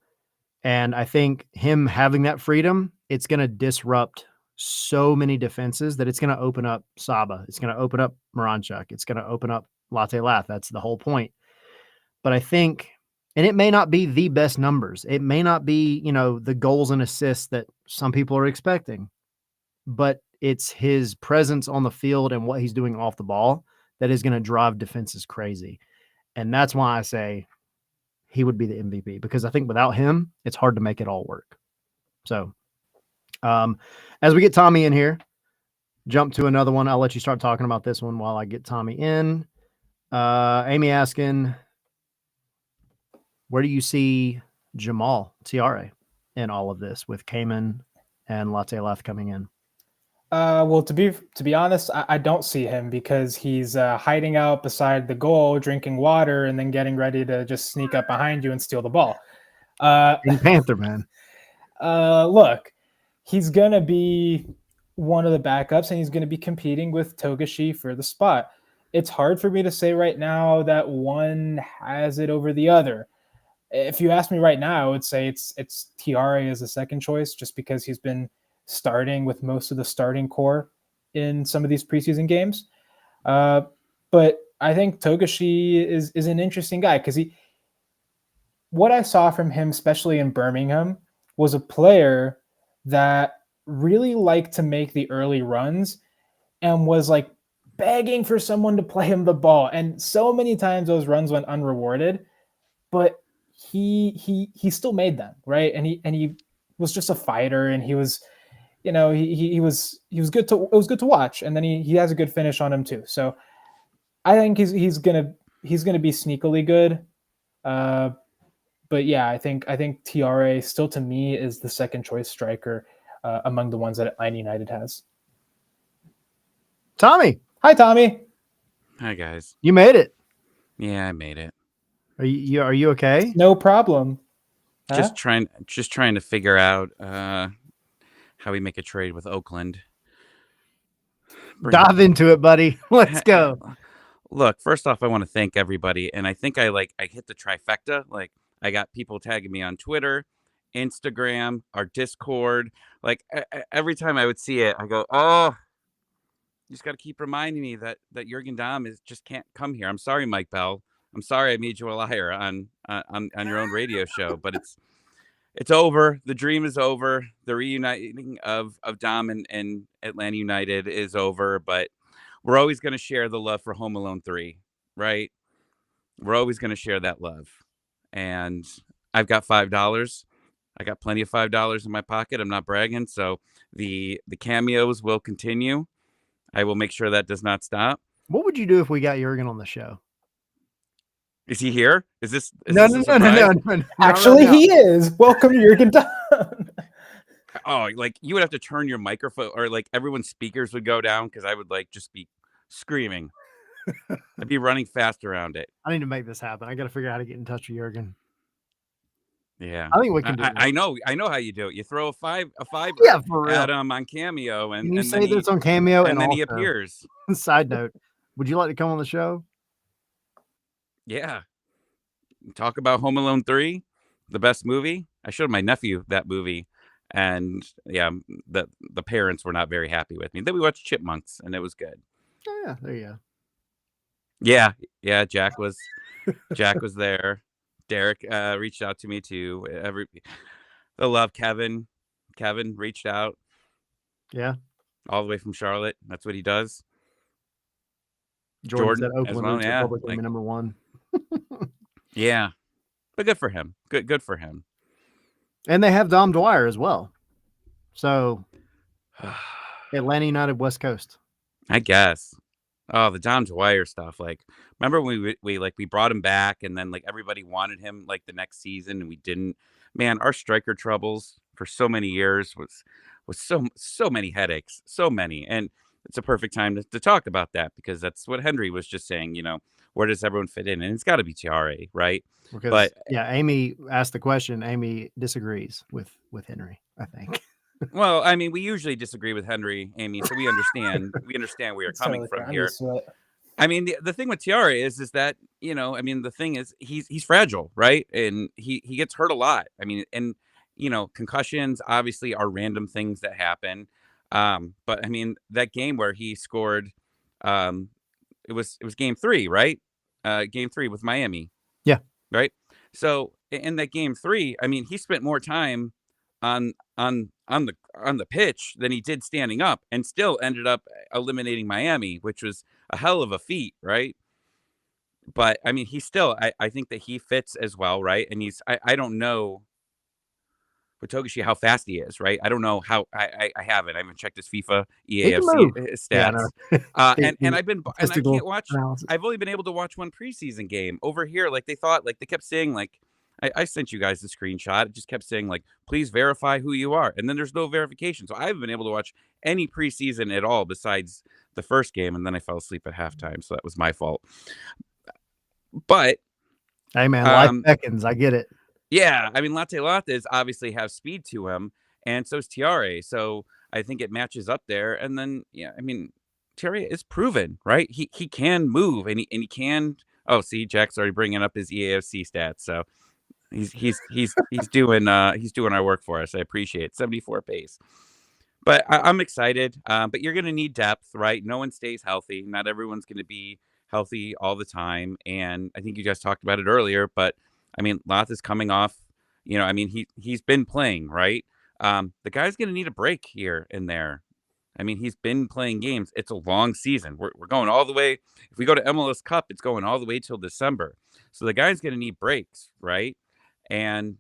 And I think him having that freedom, it's going to disrupt so many defenses that it's going to open up Saba. It's going to open up Moranchuk. It's going to open up Latelath. That's the whole point. But I think... And it may not be the best numbers. It may not be, the goals and assists that some people are expecting, but it's his presence on the field and what he's doing off the ball that is going to drive defenses crazy. And that's why I say he would be the MVP, because I think without him, it's hard to make it all work. So as we get Tommy in here, jump to another one. I'll let you start talking about this one while I get Tommy in. Amy asking, where do you see Jamal Tiare in all of this with Cayman and Latte Lath coming in? Well, to be honest, I don't see him, because he's hiding out beside the goal, drinking water, and then getting ready to just sneak up behind you and steal the ball. In Panther, man. Look, he's gonna be one of the backups, and he's gonna be competing with Togashi for the spot. It's hard for me to say right now that one has it over the other. If you ask me right now, I would say it's Tiare as a second choice, just because he's been starting with most of the starting core in some of these preseason games. But I think Togashi is an interesting guy, because what I saw from him, especially in Birmingham, was a player that really liked to make the early runs and was like begging for someone to play him the ball. And so many times those runs went unrewarded, but he still made them, right? And he was just a fighter, and he was, he was good to, it was good to watch. And then he has a good finish on him too. So I think he's gonna be sneakily good. But yeah, I think Tiare still, to me, is the second choice striker among the ones that Atlanta United has. Tommy. Hi, Tommy. Hi, guys. You made it. Yeah, I made it. Are you okay? No problem. Huh? Just trying to figure out how we make a trade with Oakland. Dive into it, buddy. Let's go. Look, first off, I want to thank everybody, and I think I hit the trifecta. Like, I got people tagging me on Twitter, Instagram, our Discord. Like, every time I would see it, I go, "Oh, you just got to keep reminding me that Jurgen Damm just can't come here." I'm sorry, Mike Bell. I'm sorry I made you a liar on your own radio show, but it's over. The dream is over. The reuniting of Damm and Atlanta United is over, but we're always going to share the love for Home Alone 3, right? We're always going to share that love. And I've got $5. I got plenty of $5 in my pocket. I'm not bragging. So the cameos will continue. I will make sure that does not stop. What would you do if we got Jurgen on the show? Is he here? Is this No. Actually, he is. Welcome to Jurgen Damm. Oh, like you would have to turn your microphone, or like everyone's speakers would go down, because I would just be screaming. I'd be running fast around it. I need to make this happen. I got to figure out how to get in touch with Jurgen. Yeah, I think we can do it. I know how you do it. You throw a five Yeah, for real. at him on Cameo, and you and say then this on Cameo, and then also, he appears. Side note: would you like to come on the show? Yeah, talk about Home Alone 3, the best movie. I showed my nephew that movie, and yeah, the parents were not very happy with me. Then we watched Chipmunks, and it was good. Oh yeah, there you go. Yeah. Jack was there. Derek reached out to me too. The love Kevin reached out. Yeah, all the way from Charlotte. That's what he does. Jordan said as Oakland well, roots yeah, are publicly number one. Yeah, but good for him. Good for him. And they have Dom Dwyer as well. So Atlanta United West Coast. I guess. Oh, the Dom Dwyer stuff. Like, remember when we brought him back, and then like everybody wanted him like the next season, and we didn't. Man, our striker troubles for so many years was so many headaches, so many, and it's a perfect time to talk about that, because that's what Henry was just saying. You know, where does everyone fit in? And it's got to be Tiare, right? Because, but yeah, Amy asked the question. Amy disagrees with Henry, I think. Well, I mean, we usually disagree with Henry, Amy, so we understand. We understand where you're coming from here. I mean, the thing with Tiare is that, you know, I mean, the thing is he's fragile, right? And he gets hurt a lot. I mean, and you know, concussions obviously are random things that happen. But I mean, that game where he scored, it was game 3, right? Game 3 with Miami. Yeah. Right. So in that game 3, I mean, he spent more time on the pitch than he did standing up, and still ended up eliminating Miami, which was a hell of a feat, right? but I mean, he's still. I think that he fits as well, right? And I don't know with Togashi how fast he is, right? I don't know how. I haven't. I haven't checked his FIFA He can EAFC move. Yeah, I stats. know. And I Statistical can't watch. analysis. I've only been able to watch one preseason game over here. Like they thought, like they kept saying, like I sent you guys the screenshot. It just kept saying, like, please verify who you are, and then there's no verification. So I haven't been able to watch any preseason at all besides the first game, and then I fell asleep at halftime, so that was my fault. But Hey man, life um, beckons. I get it. yeah, I mean, Latte Lattes obviously have speed to him, and so's Tiare. So I think it matches up there. And then, yeah, I mean, Tiare is proven, right? He can move, and he can. Oh, see, Jack's already bringing up his EAFC stats. So he's doing our work for us. I appreciate it. 74 pace. But I'm excited. But you're going to need depth, right? No one stays healthy. Not everyone's going to be healthy all the time. And I think you guys talked about it earlier. But I mean, Loth is coming off. I mean, he's been playing, right? The guy's going to need a break here and there. I mean, he's been playing games. It's a long season. We're going all the way. If we go to MLS Cup, it's going all the way till December. So the guy's going to need breaks, right? And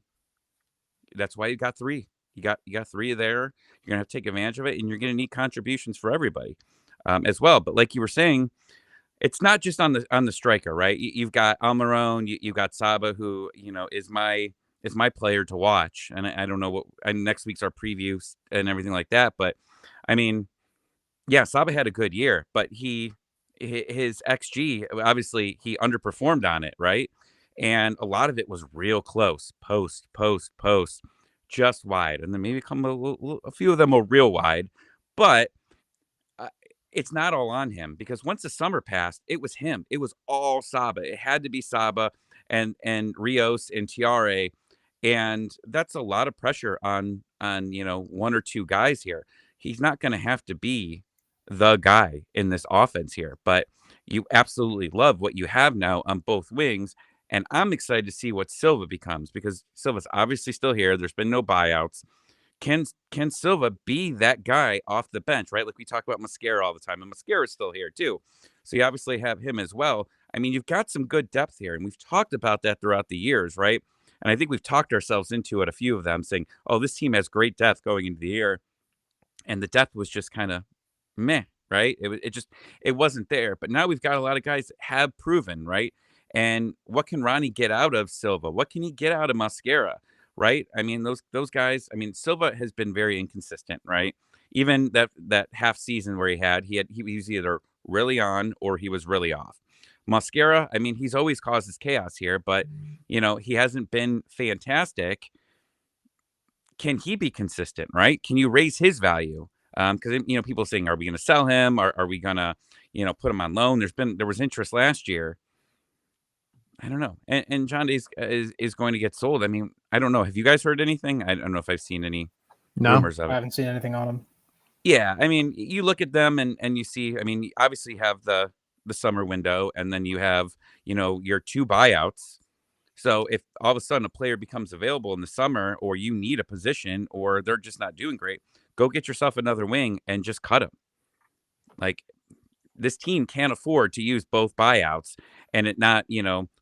that's why you got three. You got three there. You're gonna have to take advantage of it, and you're gonna need contributions for everybody as well. But like you were saying, it's not just on the striker, right? You've got Almiron, you've got Saba, who is my player to watch. And I don't know what next week's our previews and everything like that. But I mean, yeah, Saba had a good year, but his XG, obviously he underperformed on it, right? And a lot of it was real close, post, just wide, and then maybe a few of them were real wide, but uh, it's not all on him because once the summer passed, it was him. It was all Saba. It had to be Saba and Rios and Tiare, and that's a lot of pressure on one or two guys here. He's not going to have to be the guy in this offense here, but you absolutely love what you have now on both wings. And I'm excited to see what Silva becomes because Silva's obviously still here. There's been no buyouts. Can Silva be that guy off the bench, right? Like we talk about Mascara all the time, and Mascara's still here too. So you obviously have him as well. I mean, you've got some good depth here, and we've talked about that throughout the years, right? And I think we've talked ourselves into it, a few of them, saying, oh, this team has great depth going into the year. And the depth was just kind of meh, right? It wasn't there. But now we've got a lot of guys that have proven, right? And what can Ronnie get out of Silva? What can he get out of Mascara? Right? I mean, those guys. I mean, Silva has been very inconsistent, right? Even that half season where he was either really on or he was really off. Mascara, I mean, he's always causes chaos here, but he hasn't been fantastic. Can he be consistent, right? Can you raise his value? Because people saying, are we going to sell him? Are we going to put him on loan? There was interest last year. I don't know. And John Day is going to get sold. I mean, I don't know. Have you guys heard anything? I don't know if I've seen any rumors of it. I haven't seen anything on him. Yeah, I mean, you look at them and you see. I mean, obviously you have the summer window, and then you have your two buyouts. So if all of a sudden a player becomes available in the summer, or you need a position, or they're just not doing great, go get yourself another wing and just cut them. Like, this team can't afford to use both buyouts, and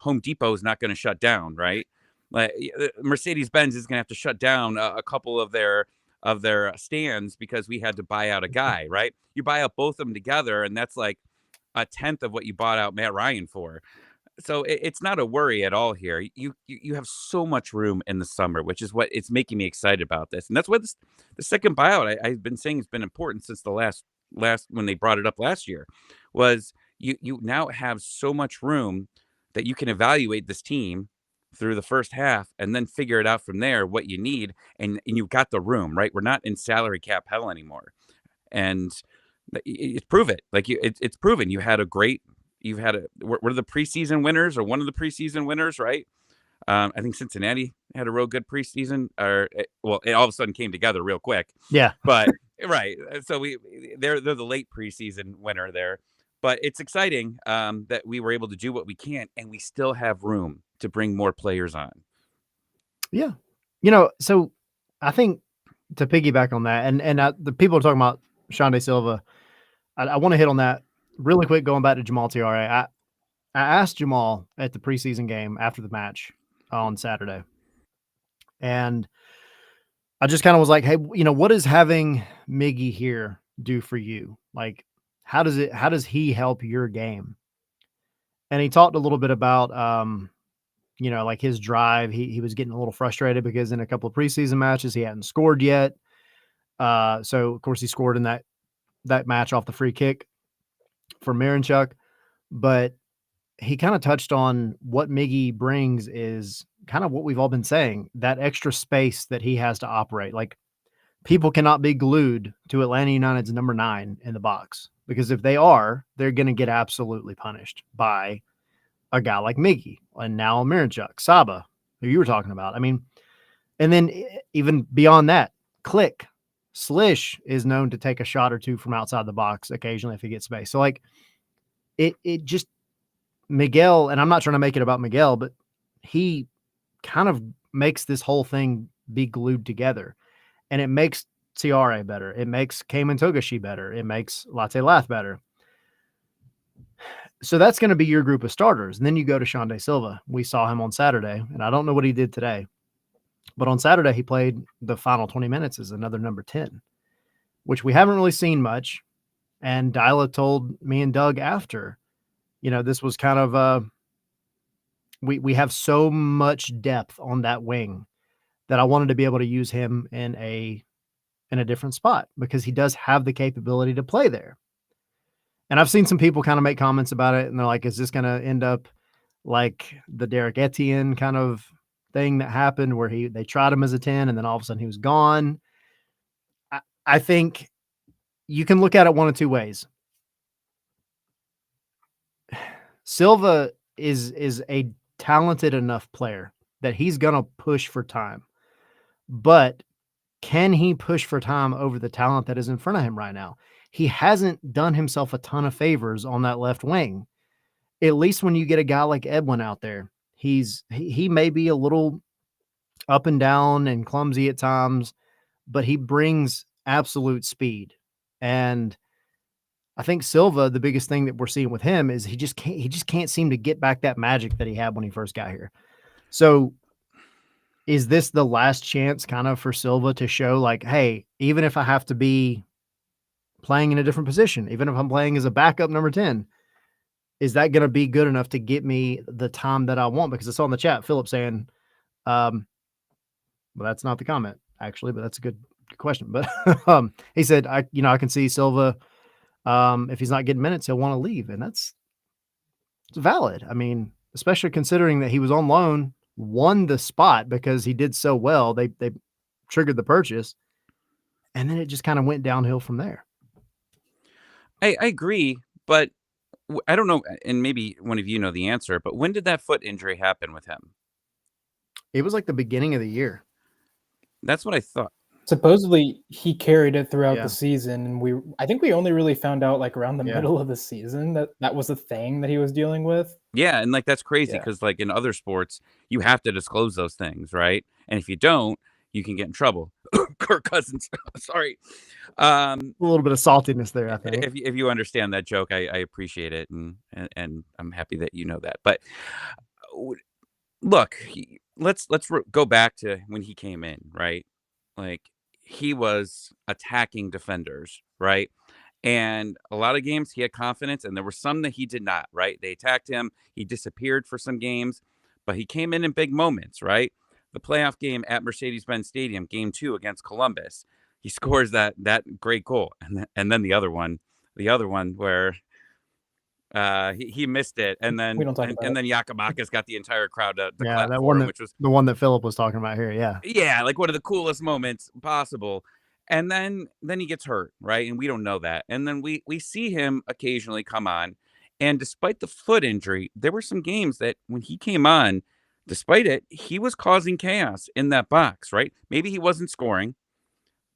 Home Depot is not going to shut down, right? Like Mercedes-Benz is going to have to shut down a couple of their stands because we had to buy out a guy, right? You buy out both of them together, and that's like a tenth of what you bought out Matt Ryan for. So it's not a worry at all here. You have so much room in the summer, which is what it's making me excited about this. And that's what the second buyout I've been saying has been important since the last when they brought it up last year, was you now have so much room that you can evaluate this team through the first half and then figure it out from there what you need, and you've got the room, right? We're not in salary cap hell anymore, and it's prove it. Like it's proven. You've had what are the preseason winners, or one of the preseason winners, right? I think Cincinnati had a real good preseason, it all of a sudden came together real quick. Yeah, but right. So they're the late preseason winner there, but it's exciting that we were able to do what we can, and we still have room to bring more players on. Yeah, so I think to piggyback on that, and the people are talking about Sean De Silva. I want to hit on that really quick. Going back to Jamal Tiare, I asked Jamal at the preseason game after the match on Saturday, and I just kind of was like, "Hey, what does having Miggy here do for you? Like, how does he help your game?" And he talked a little bit about, like his drive. He was getting a little frustrated because in a couple of preseason matches he hadn't scored yet. So of course he scored in that match off the free kick for Miranchuk, but he kind of touched on what Miggy brings is kind of what we've all been saying, that extra space that he has to operate. Like, people cannot be glued to Atlanta United's number 9 in the box, because if they are, they're going to get absolutely punished by a guy like Miggy and now Miranchuk, Saba, who you were talking about. I mean, and then even beyond that, Click, Slish is known to take a shot or two from outside the box occasionally if he gets space. So like it just, Miguel, and I'm not trying to make it about Miguel, but he kind of makes this whole thing be glued together, and it makes Tiare better. It makes Cayman Togashi better. It makes Latte Lath better. So that's going to be your group of starters. And then you go to Shande Silva. We saw him on Saturday, and I don't know what he did today, but on Saturday he played the final 20 minutes as another number 10, which we haven't really seen much. And Dyla told me and Doug after, this was kind of we have so much depth on that wing that I wanted to be able to use him in a different spot, because he does have the capability to play there. And I've seen some people kind of make comments about it, and they're like, is this going to end up like the Derek Etienne kind of thing that happened where they tried him as a 10 and then all of a sudden he was gone? I think you can look at it one of two ways. Silva is a talented enough player that he's going to push for time, but can he push for time over the talent that is in front of him right now? He hasn't done himself a ton of favors on that left wing. At least when you get a guy like Edwin out there, he may be a little up and down and clumsy at times, but he brings absolute speed. And I think Silva, the biggest thing that we're seeing with him is he just can't seem to get back that magic that he had when he first got here. So is this the last chance kind of for Silva to show like, hey, even if I have to be playing in a different position, even if I'm playing as a backup number 10, is that going to be good enough to get me the time that I want? Because I saw in the chat, Philip saying, well, that's not the comment actually, but that's a good question. But he said, I can see Silva, if he's not getting minutes, he'll want to leave. And it's valid. I mean, especially considering that he was on loan, won the spot because he did so well. They triggered the purchase, and then it just kind of went downhill from there. I agree, but I don't know, and maybe one of you know the answer, but when did that foot injury happen with him? It was like the beginning of the year. That's what I thought. Supposedly he carried it throughout Yeah. the season, and I think we only really found out like around the middle of the season that was a thing that he was dealing with. Yeah, and like that's crazy because like in other sports, you have to disclose those things, right? And if you don't, you can get in trouble. Kirk Cousins, sorry. A little bit of saltiness there, I think. If you understand that joke, I appreciate it, and I'm happy that you know that. But look, let's go back to when he came in, right? Like he was attacking defenders, right? And a lot of games he had confidence, and there were some that he did not, right? They attacked him. He disappeared for some games, but he came in big moments, right? The playoff game at Mercedes-Benz Stadium, game 2 against Columbus, he scores that great goal. And then the other one where he missed it. And then, and then Yakimakis got the entire crowd to clap that for one him, which was the one that Philip was talking about here. Yeah. Yeah. Like one of the coolest moments possible. And then he gets hurt, right? And we don't know that. And then we see him occasionally come on. And despite the foot injury, there were some games that when he came on, despite it, he was causing chaos in that box, right? Maybe he wasn't scoring,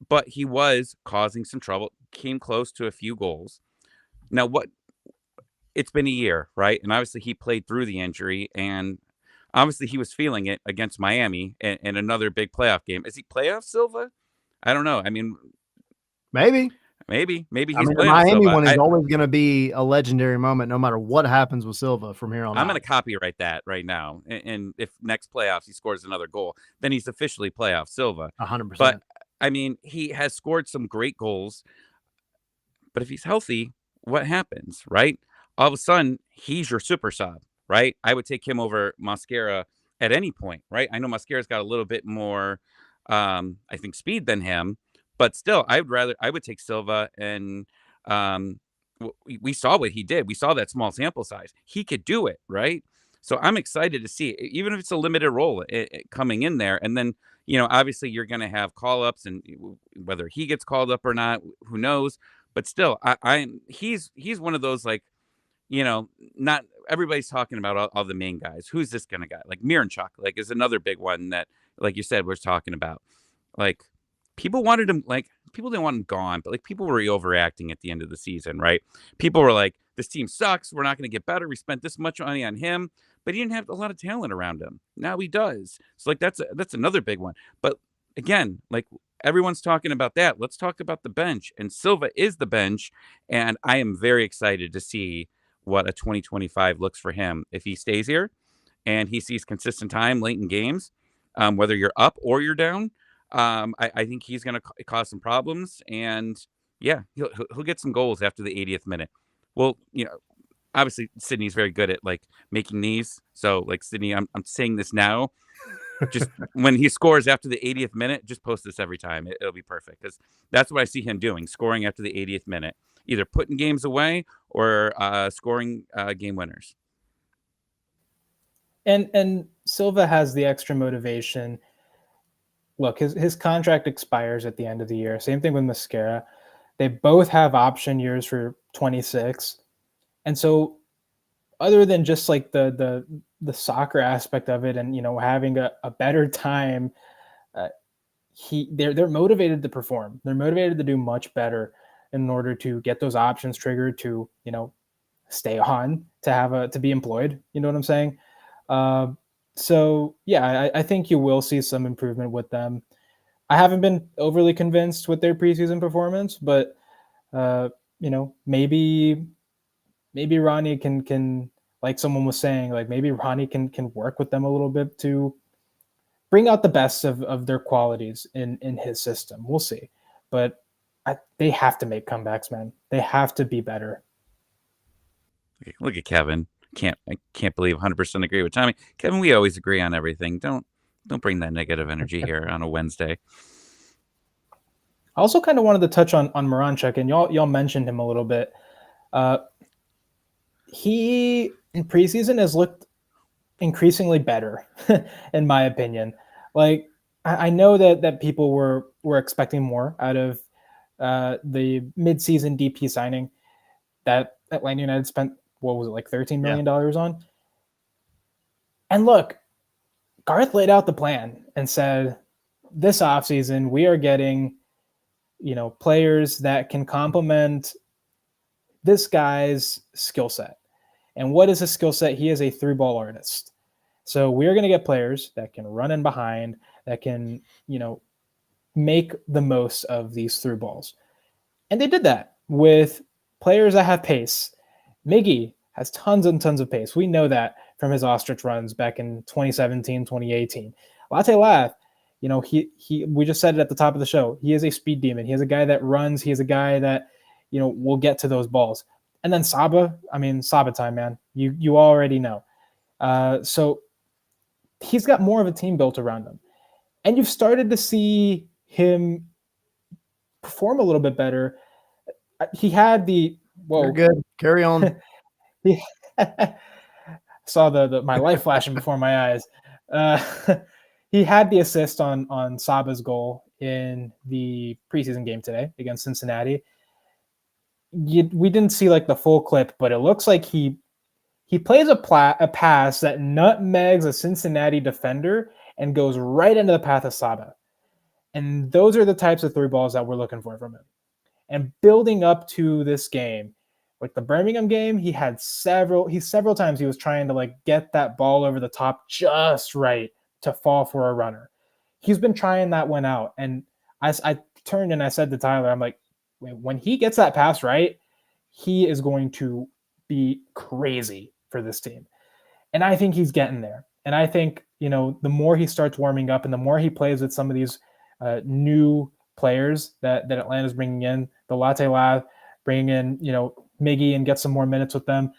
but he was causing some trouble, came close to a few goals. Now, it's been a year, right? And obviously he played through the injury, and obviously he was feeling it against Miami in another big playoff game. Is he playoff Silva? I don't know. I mean, maybe. Maybe I he's mean, the playing with Miami Silva. one is always going to be a legendary moment, no matter what happens with Silva from here on I'm out. going to copyright that right now. And if next playoffs he scores another goal, then he's officially playoff Silva. 100%. But I mean, he has scored some great goals. But if he's healthy, what happens, right? All of a sudden, he's your super sub, right? I would take him over Mosquera at any point, right? I know Mosquera's got a little bit more, I think, speed than him, but still, I would take Silva. And we saw what he did. We saw that small sample size. He could do it, right? So I'm excited to see, even if it's a limited role coming in there. And then, obviously you're going to have call ups, and whether he gets called up or not, who knows? But still, he's one of those, like, not everybody's talking about all the main guys. Who's this kind of guy? Like Miranchuk, like, is another big one that, like you said, we're talking about. Like, people wanted him, like, people didn't want him gone, but like people were overreacting at the end of the season, right? People were like, this team sucks. We're not going to get better. We spent this much money on him, but he didn't have a lot of talent around him. Now he does. So like that's another big one. But again, like, everyone's talking about that. Let's talk about the bench. And Silva is the bench. And I am very excited to see what a 2025 looks for him if he stays here and he sees consistent time late in games, whether you're up or you're down. I think he's going to cause some problems. And yeah, he'll get some goals after the 80th minute. Well, obviously Sydney's very good at like making these. So like, Sydney, I'm saying this now. Just when he scores after the 80th minute, just post this every time. It'll be perfect, because that's what I see him doing, scoring after the 80th minute, either putting games away or scoring game winners. And Silva has the extra motivation. Look, his contract expires at the end of the year. Same thing with Mosquera. They both have option years for 26. And so other than just like the soccer aspect of it and, having a better time, they're motivated to perform. They're motivated to do much better in order to get those options triggered to, stay on, to be employed. You know what I'm saying? So yeah, I think you will see some improvement with them. I haven't been overly convinced with their preseason performance, but maybe Ronnie can, like someone was saying, like maybe Ronnie can work with them a little bit to bring out the best of their qualities in his system. We'll see, but they have to make comebacks, man. They have to be better. Look at Kevin. I can't believe 100% agree with Tommy. Kevin, we always agree on everything. Don't bring that negative energy here on a Wednesday. I also kind of wanted to touch on Miranchuk, and y'all mentioned him a little bit. He in preseason has looked increasingly better, in my opinion. Like, I know that people were expecting more out of the midseason DP signing that Atlanta United spent, what was it, like $13 million on? And look, Garth laid out the plan and said, this offseason, we are getting, players that can complement this guy's skill set. And what is his skill set? He is a through ball artist. So we're going to get players that can run in behind, that can, make the most of these through balls. And they did that with players that have pace. Miggy has tons and tons of pace. We know that from his ostrich runs back in 2017, 2018. Latte Lath, we just said it at the top of the show. He is a speed demon. He is a guy that runs. He is a guy that, will get to those balls. And then Saba time, man. You already know. So he's got more of a team built around him. And you've started to see him perform a little bit better. He had the... Whoa. You're good. Carry on. Saw my life flashing before my eyes. He had the assist on Saba's goal in the preseason game today against Cincinnati. We didn't see like the full clip, but it looks like he plays a pass that nutmegs a Cincinnati defender and goes right into the path of Saba. And those are the types of through balls that we're looking for from him. And building up to this game, like the Birmingham game, he several times he was trying to like get that ball over the top just right to fall for a runner. He's been trying that one out. And I turned and I said to Tyler, I'm like, when he gets that pass right, he is going to be crazy for this team. And I think he's getting there. And I think, the more he starts warming up and the more he plays with some of these new players that Atlanta's bringing in, the Latte Lab, bringing in, Miggy and get some more minutes with them,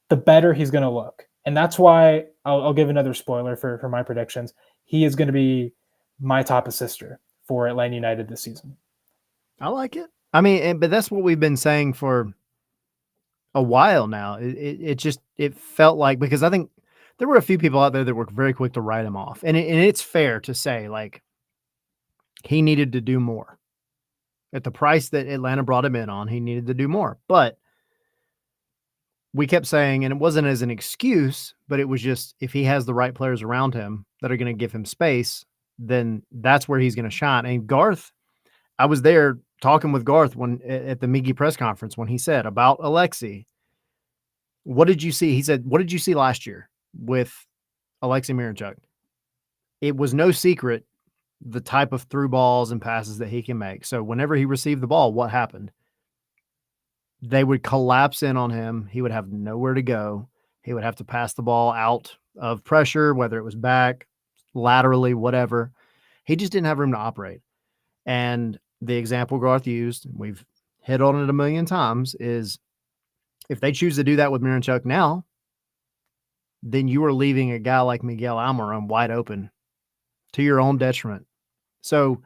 the better he's going to look. And that's why I'll give another spoiler for my predictions. He is going to be my top assister for Atlanta United this season. I like it. I mean, but that's what we've been saying for a while now. It felt like, because I think there were a few people out there that were very quick to write him off. And it's fair to say, like, he needed to do more. At the price that Atlanta brought him in on, he needed to do more. But we kept saying, and it wasn't as an excuse, but it was just, if he has the right players around him that are going to give him space, then that's where he's going to shine. And Garth, I was there talking with Garth at the Miggy press conference when he said about Alexi, what did you see? He said, what did you see last year with Alexi Miranchuk? It was no secret the type of through balls and passes that he can make. So whenever he received the ball, what happened? They would collapse in on him. He would have nowhere to go. He would have to pass the ball out of pressure, whether it was back, laterally, whatever. He just didn't have room to operate. And the example Garth used, we've hit on it a million times, is if they choose to do that with Miranchuk now, then you are leaving a guy like Miguel Almiron wide open to your own detriment. So,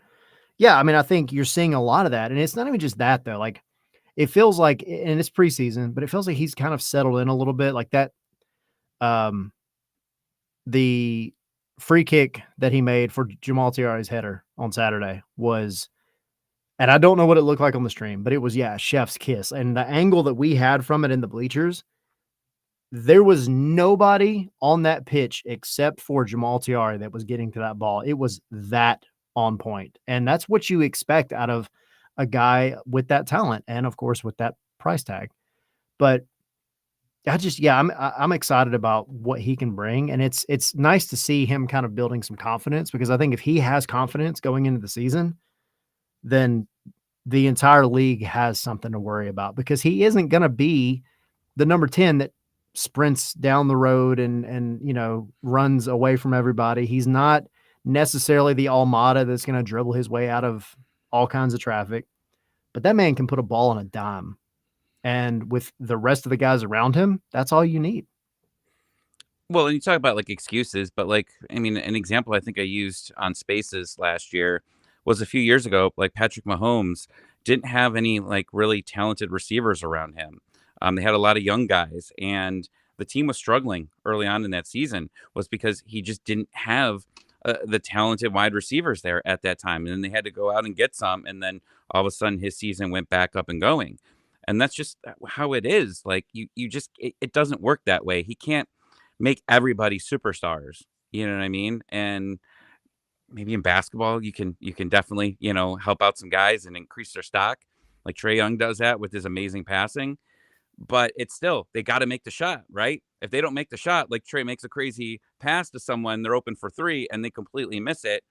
yeah, I mean, I think you're seeing a lot of that. And it's not even just that, though. Like, it feels like, and it's preseason, but it feels like he's kind of settled in a little bit. Like that, the free kick that he made for Jamal Tiare's header on Saturday was, and I don't know what it looked like on the stream, but it was, chef's kiss. And the angle that we had from it in the bleachers, there was nobody on that pitch except for Jamal Tiare that was getting to that ball. It was that on point. And that's what you expect out of a guy with that talent and, of course, with that price tag. But I'm excited about what he can bring. And it's nice to see him kind of building some confidence, because I think if he has confidence going into the season, then the entire league has something to worry about, because he isn't going to be the number 10 that sprints down the road and runs away from everybody. He's not necessarily the Almada that's going to dribble his way out of all kinds of traffic, but that man can put a ball on a dime. And with the rest of the guys around him, that's all you need. Well, and you talk about like excuses, but like, I mean, an example I think I used on Spaces last year was a few years ago, like Patrick Mahomes didn't have any like really talented receivers around him. They had a lot of young guys, and the team was struggling early on in that season was because he just didn't have the talented wide receivers there at that time. And then they had to go out and get some. And then all of a sudden his season went back up and going. And that's just how it is. Like it doesn't work that way. He can't make everybody superstars. You know what I mean? And maybe in basketball, you can definitely, help out some guys and increase their stock. Like Trae Young does that with his amazing passing. But it's still, they got to make the shot, right? If they don't make the shot, like Trae makes a crazy pass to someone, they're open for three and they completely miss it.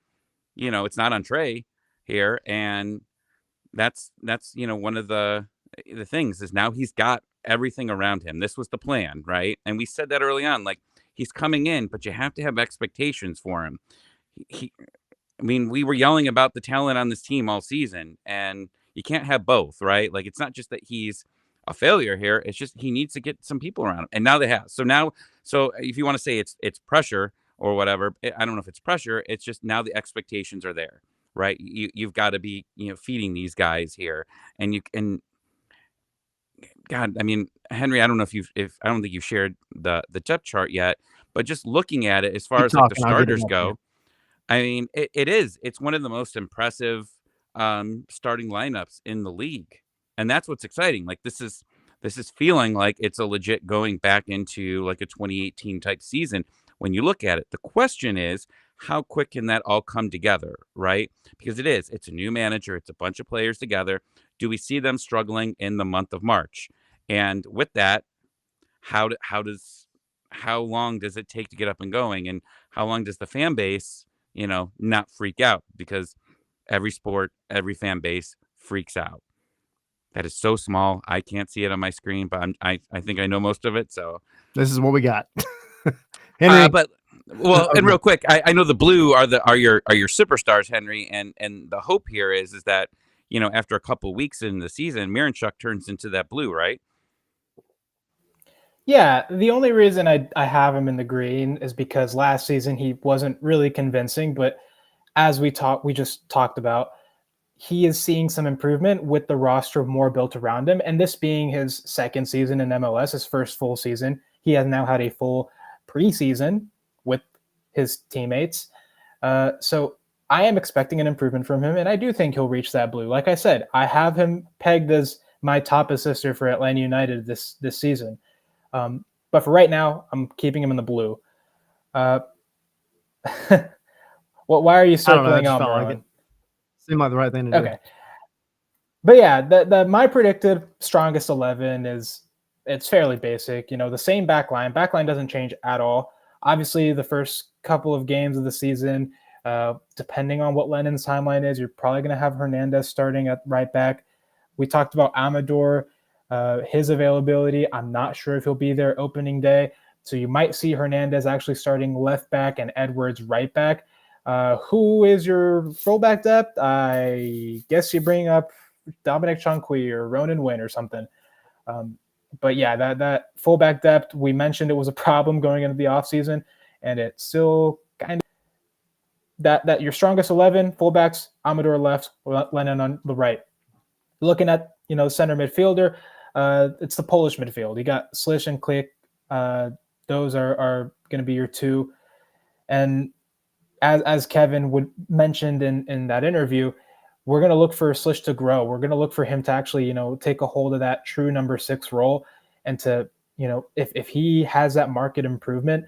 It's not on Trae here. And that's one of the things is now he's got everything around him. This was the plan, right? And we said that early on, like he's coming in, but you have to have expectations for him. We were yelling about the talent on this team all season, and you can't have both, right? Like it's not just that he's a failure here. It's just he needs to get some people around him. And now they have. So if you want to say it's pressure or whatever, I don't know if it's pressure. It's just now the expectations are there, right? You've got to be, feeding these guys here. And you can, God, I mean, Henry, I don't know if I don't think you've shared the depth chart yet, but just looking at it as far as like the starters go, I mean, it's one of the most impressive starting lineups in the league. And that's what's exciting. Like this is feeling like it's a legit going back into like a 2018 type season. When you look at it, the question is, how quick can that all come together, right? Because it's a new manager. It's a bunch of players together. Do we see them struggling in the month of March? And with that, how long does it take to get up and going? And how long does the fan base, not freak out? Because every sport, every fan base freaks out. that is so small. I can't see it on my screen, but I think I know most of it. So This is what we got. Henry, but and real quick, I know the blue are your superstars, Henry, and the hope here is that after a couple weeks in the season, Miranchuk turns into that blue, right? Yeah, the only reason I have him in the green is because last season he wasn't really convincing, but as we just talked about, he is seeing some improvement with the roster more built around him. And this being his second season in MLS, his first full season, he has now had a full preseason with his teammates. So I am expecting an improvement from him, and I do think he'll reach that blue. Like I said, I have him pegged as my top assister for Atlanta United this season. But for right now, I'm keeping him in the blue. Why are you circling Almiron? Seemed like the right thing to do. Okay. But yeah, my predicted strongest 11 it's fairly basic. The same backline. Backline doesn't change at all. Obviously, the first couple of games of the season, depending on what Lennon's timeline is, you're probably going to have Hernandez starting at right back. We talked about Amador, his availability. I'm not sure if he'll be there opening day. So you might see Hernandez actually starting left back and Edwards right back. Who is your fullback depth? I guess you bring up Dominic Chonqui or Ronan Wynn or something. But yeah, that fullback depth, we mentioned it was a problem going into the offseason, and it's still kind of that your strongest 11 fullbacks, Amador left, Lennon on the right. Looking at the center midfielder, it's the Polish midfield. You got Slish and Klich. Those are going to be your two. And as Kevin mentioned in that interview, we're going to look for Slish to grow. We're going to look for him to actually, take a hold of that true number 6 role, and to, if he has that market improvement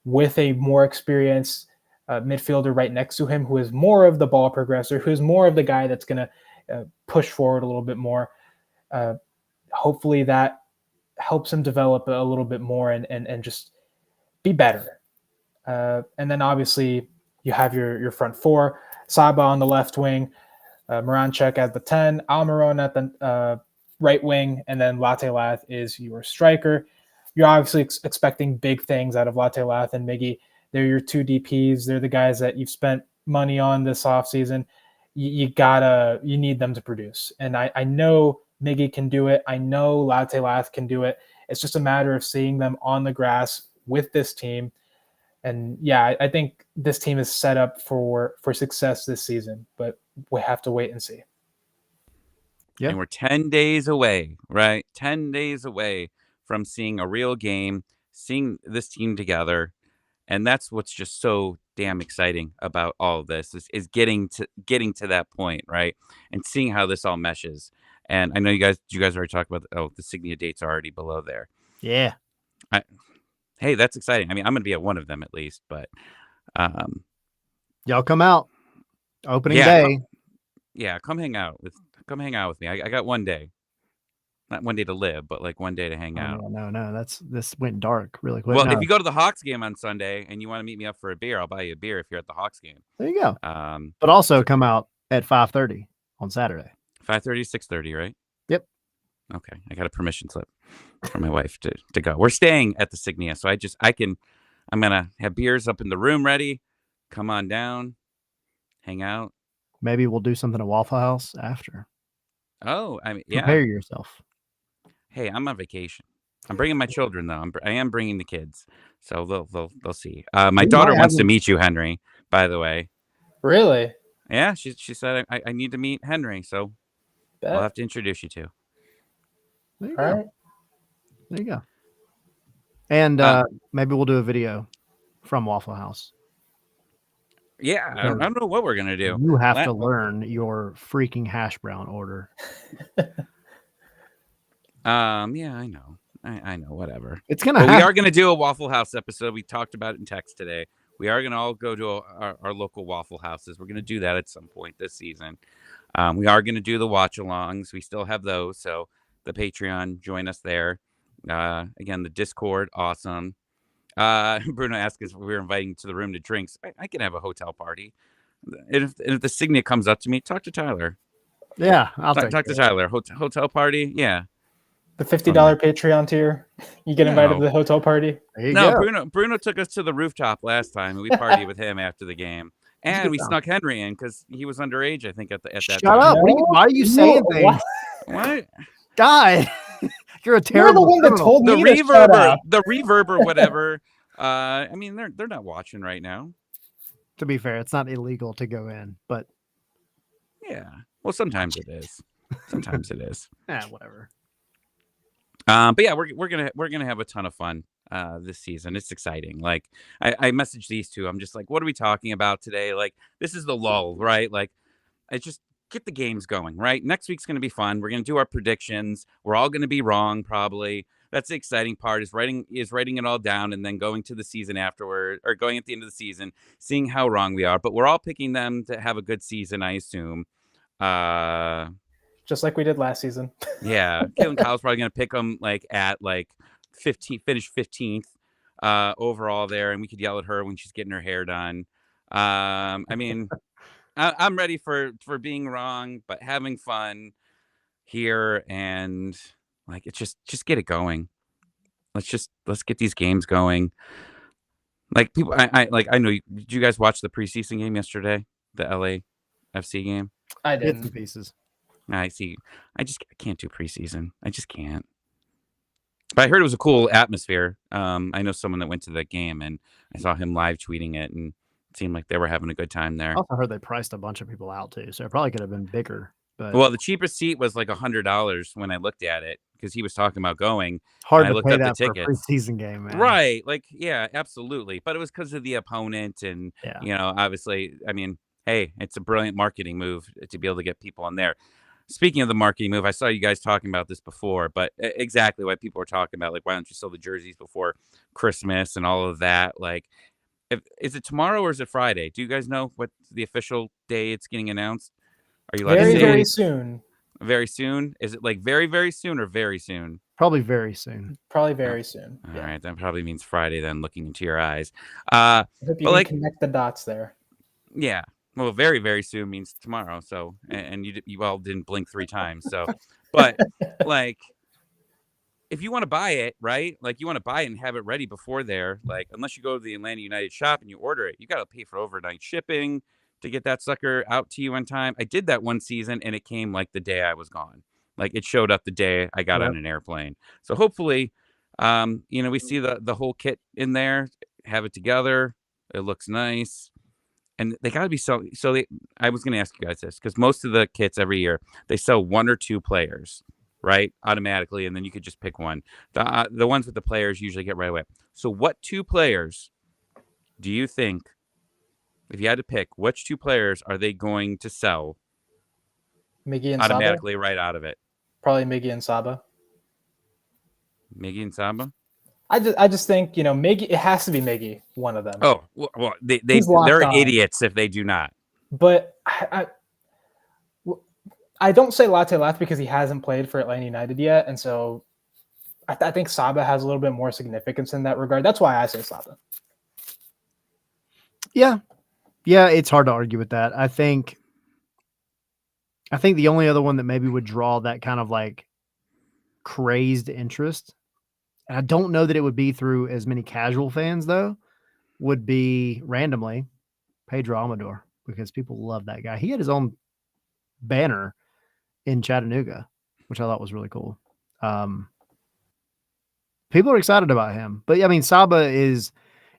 with a more experienced midfielder right next to him, who is more of the ball progressor, who's more of the guy that's going to push forward a little bit more. Hopefully that helps him develop a little bit more and just be better. And then obviously you have your front four, Saba on the left wing, Miranchuk at the 10, Almiron at the right wing, and then Latte Lath is your striker. You're obviously expecting big things out of Latte Lath and Miggy. They're your two DPs. They're the guys that you've spent money on this offseason. You need them to produce. And I know Miggy can do it. I know Latte Lath can do it. It's just a matter of seeing them on the grass with this team. And yeah, I think this team is set up for success this season, but we have to wait and see. Yeah. And we're 10 days away, right? 10 days away from seeing a real game, seeing this team together. And that's what's just so damn exciting about all of this is getting to that point, right? And seeing how this all meshes. And I know you guys already talked about the Signia dates are already below there. Yeah. Hey, that's exciting. I mean, I'm going to be at one of them at least, but y'all come out opening day. Come hang out with me. I got one day. Not one day to live, but like one day to hang out. No. This went dark really quick. Well, if you go to the Hawks game on Sunday and you want to meet me up for a beer, I'll buy you a beer if you're at the Hawks game. There you go. But also come out at 5:30 on Saturday. 5:30, 6:30, right? Yep. Okay. I got a permission slip from my wife to go. We're staying at the Signia, so I'm gonna have beers up in the room ready. Come on down, hang out. Maybe we'll do something at Waffle House after. Oh, I mean, yeah. Prepare yourself. Hey, I'm on vacation. I'm bringing my children though. I am bringing the kids, so they'll see. My daughter wants to meet you, Henry. By the way. Really? Yeah, she said I need to meet Henry, so we'll have to introduce you to. There you go. Right. There you go. And maybe we'll do a video from Waffle House. Yeah, I don't know what we're gonna do. You have to learn your freaking hash brown order. Yeah, I know. I know. Whatever. It's gonna. We are gonna do a Waffle House episode. We talked about it in text today. We are gonna all go to our local Waffle Houses. We're gonna do that at some point this season. We are gonna do the watch-alongs. We still have those. So the Patreon, join us there. Again, the Discord, awesome. Bruno asked us if we were inviting to the room to drinks. I can have a hotel party. And if the Signia comes up to me, talk to Tyler. Yeah, I'll Talk take to that. Tyler. Hotel party. Yeah. The $50 Patreon tier. You get invited to No. the hotel party. There you No, go. Bruno took us to the rooftop last time, and we partied with him after the game, That's a and good we time. snuck Henry in because he was underage, I think, at that Shut time. up. Why are you saying things? What? God, you're a You're the terrible one that criminal. told The me to shut up. reverb or whatever. I mean, they're not watching right now. To be fair, it's not illegal to go in, but Yeah. Well, sometimes it is. Sometimes it is. whatever. But yeah, we're gonna have a ton of fun this season. It's exciting. Like I messaged these two. I'm just like, what are we talking about today? Like this is the lull, right? Like I just get the games going, right? Next week's gonna be fun. We're gonna do our predictions. We're all gonna be wrong, probably. That's the exciting part is writing it all down and then going to the season afterward or going at the end of the season, seeing how wrong we are. But we're all picking them to have a good season, I assume. Just like we did last season. Yeah, Caitlin Kyle's probably gonna pick them at 15, finish 15th overall there, and we could yell at her when she's getting her hair done. I mean, I'm ready for being wrong, but having fun here and it's just get it going. Let's get these games going. Like people, I know. Did you guys watch the preseason game yesterday? The LAFC game. I Bits and didn't. pieces. I see. I can't do preseason. I just can't. But I heard it was a cool atmosphere. I know someone that went to that game, and I saw him live tweeting it, and it seemed like they were having a good time there. I also heard they priced a bunch of people out too, so it probably could have been bigger. But Well, the cheapest seat was like $100 when I looked at it because he was talking about going. hard I to looked pay up the that for a tickets. preseason game, man. Right. Like, yeah, absolutely. But it was because of the opponent. And, Yeah. Obviously, I mean, hey, it's a brilliant marketing move to be able to get people in there. Speaking of the marketing move, I saw you guys talking about this before, but exactly what people were talking about. Like, why don't you sell the jerseys before Christmas and all of that? Like, is it tomorrow or is it Friday? Do you guys know what the official day it's getting announced? Are you allowed to Very, say very it? soon. Very soon? Is it like very, very soon or very soon? Probably very soon. Probably very soon. All Yeah. right, that probably means Friday then, looking into your eyes. I hope you But can connect the dots there. Yeah. Well, very, very soon means tomorrow. So, and you all didn't blink 3 times. So, but if you want to buy it, right? Like you want to buy it and have it ready before there, unless you go to the Atlanta United shop and you order it, you got to pay for overnight shipping to get that sucker out to you in time. I did that one season and it came like the day I was gone. Like it showed up the day I got on an airplane. So hopefully, we see the whole kit in there, have it together. It looks nice. And they got to be I was going to ask you guys this because most of the kits every year, they sell 1 or 2 players, right? Automatically. And then you could just pick one. The ones with the players usually get right away. So what 2 players do you think, if you had to pick, which 2 players are they going to sell Miggy and automatically Saba? right out of it? Probably Miggy and Saba. Miggy and Saba? I just think, Miggy, it has to be Miggy, one of them. Oh, well, He's locked they're on. idiots if they do not. But I don't say Latte Latte because he hasn't played for Atlanta United yet. And so I think Saba has a little bit more significance in that regard. That's why I say Saba. Yeah. Yeah, it's hard to argue with that. I think the only other one that maybe would draw that kind of crazed interest, and I don't know that it would be through as many casual fans though, would be randomly Pedro Amador, because people love that guy. He had his own banner in Chattanooga, which I thought was really cool. People are excited about him, but I mean, Saba is,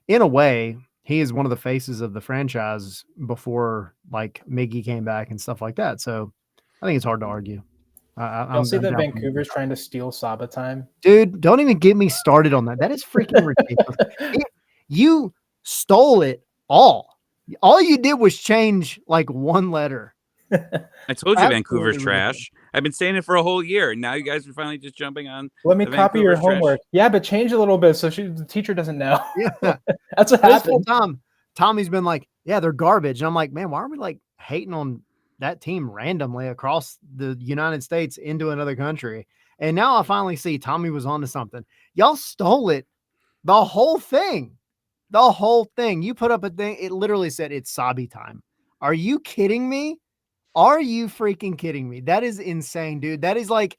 in a way, he is one of the faces of the franchise before Miggy came back and stuff like that. So I think it's hard to argue. I'll see that Vancouver's trying to steal Saba time. Dude, don't even get me started on that. That is freaking ridiculous. You stole it all. All you did was change one letter. I told you Vancouver's trash. I've been saying it for a whole year. And now you guys are finally just jumping on. Let me copy your homework. Yeah, but change a little bit so the teacher doesn't know. Yeah. That's what happened. Tommy's been like, yeah, they're garbage. And I'm like, man, why are we hating on that team randomly across the United States into another country? And now I finally see Tommy was onto something. Y'all stole it. The whole thing. The whole thing. You put up a thing. It literally said it's Sabi time. Are you kidding me? Are you freaking kidding me? That is insane, dude. That is like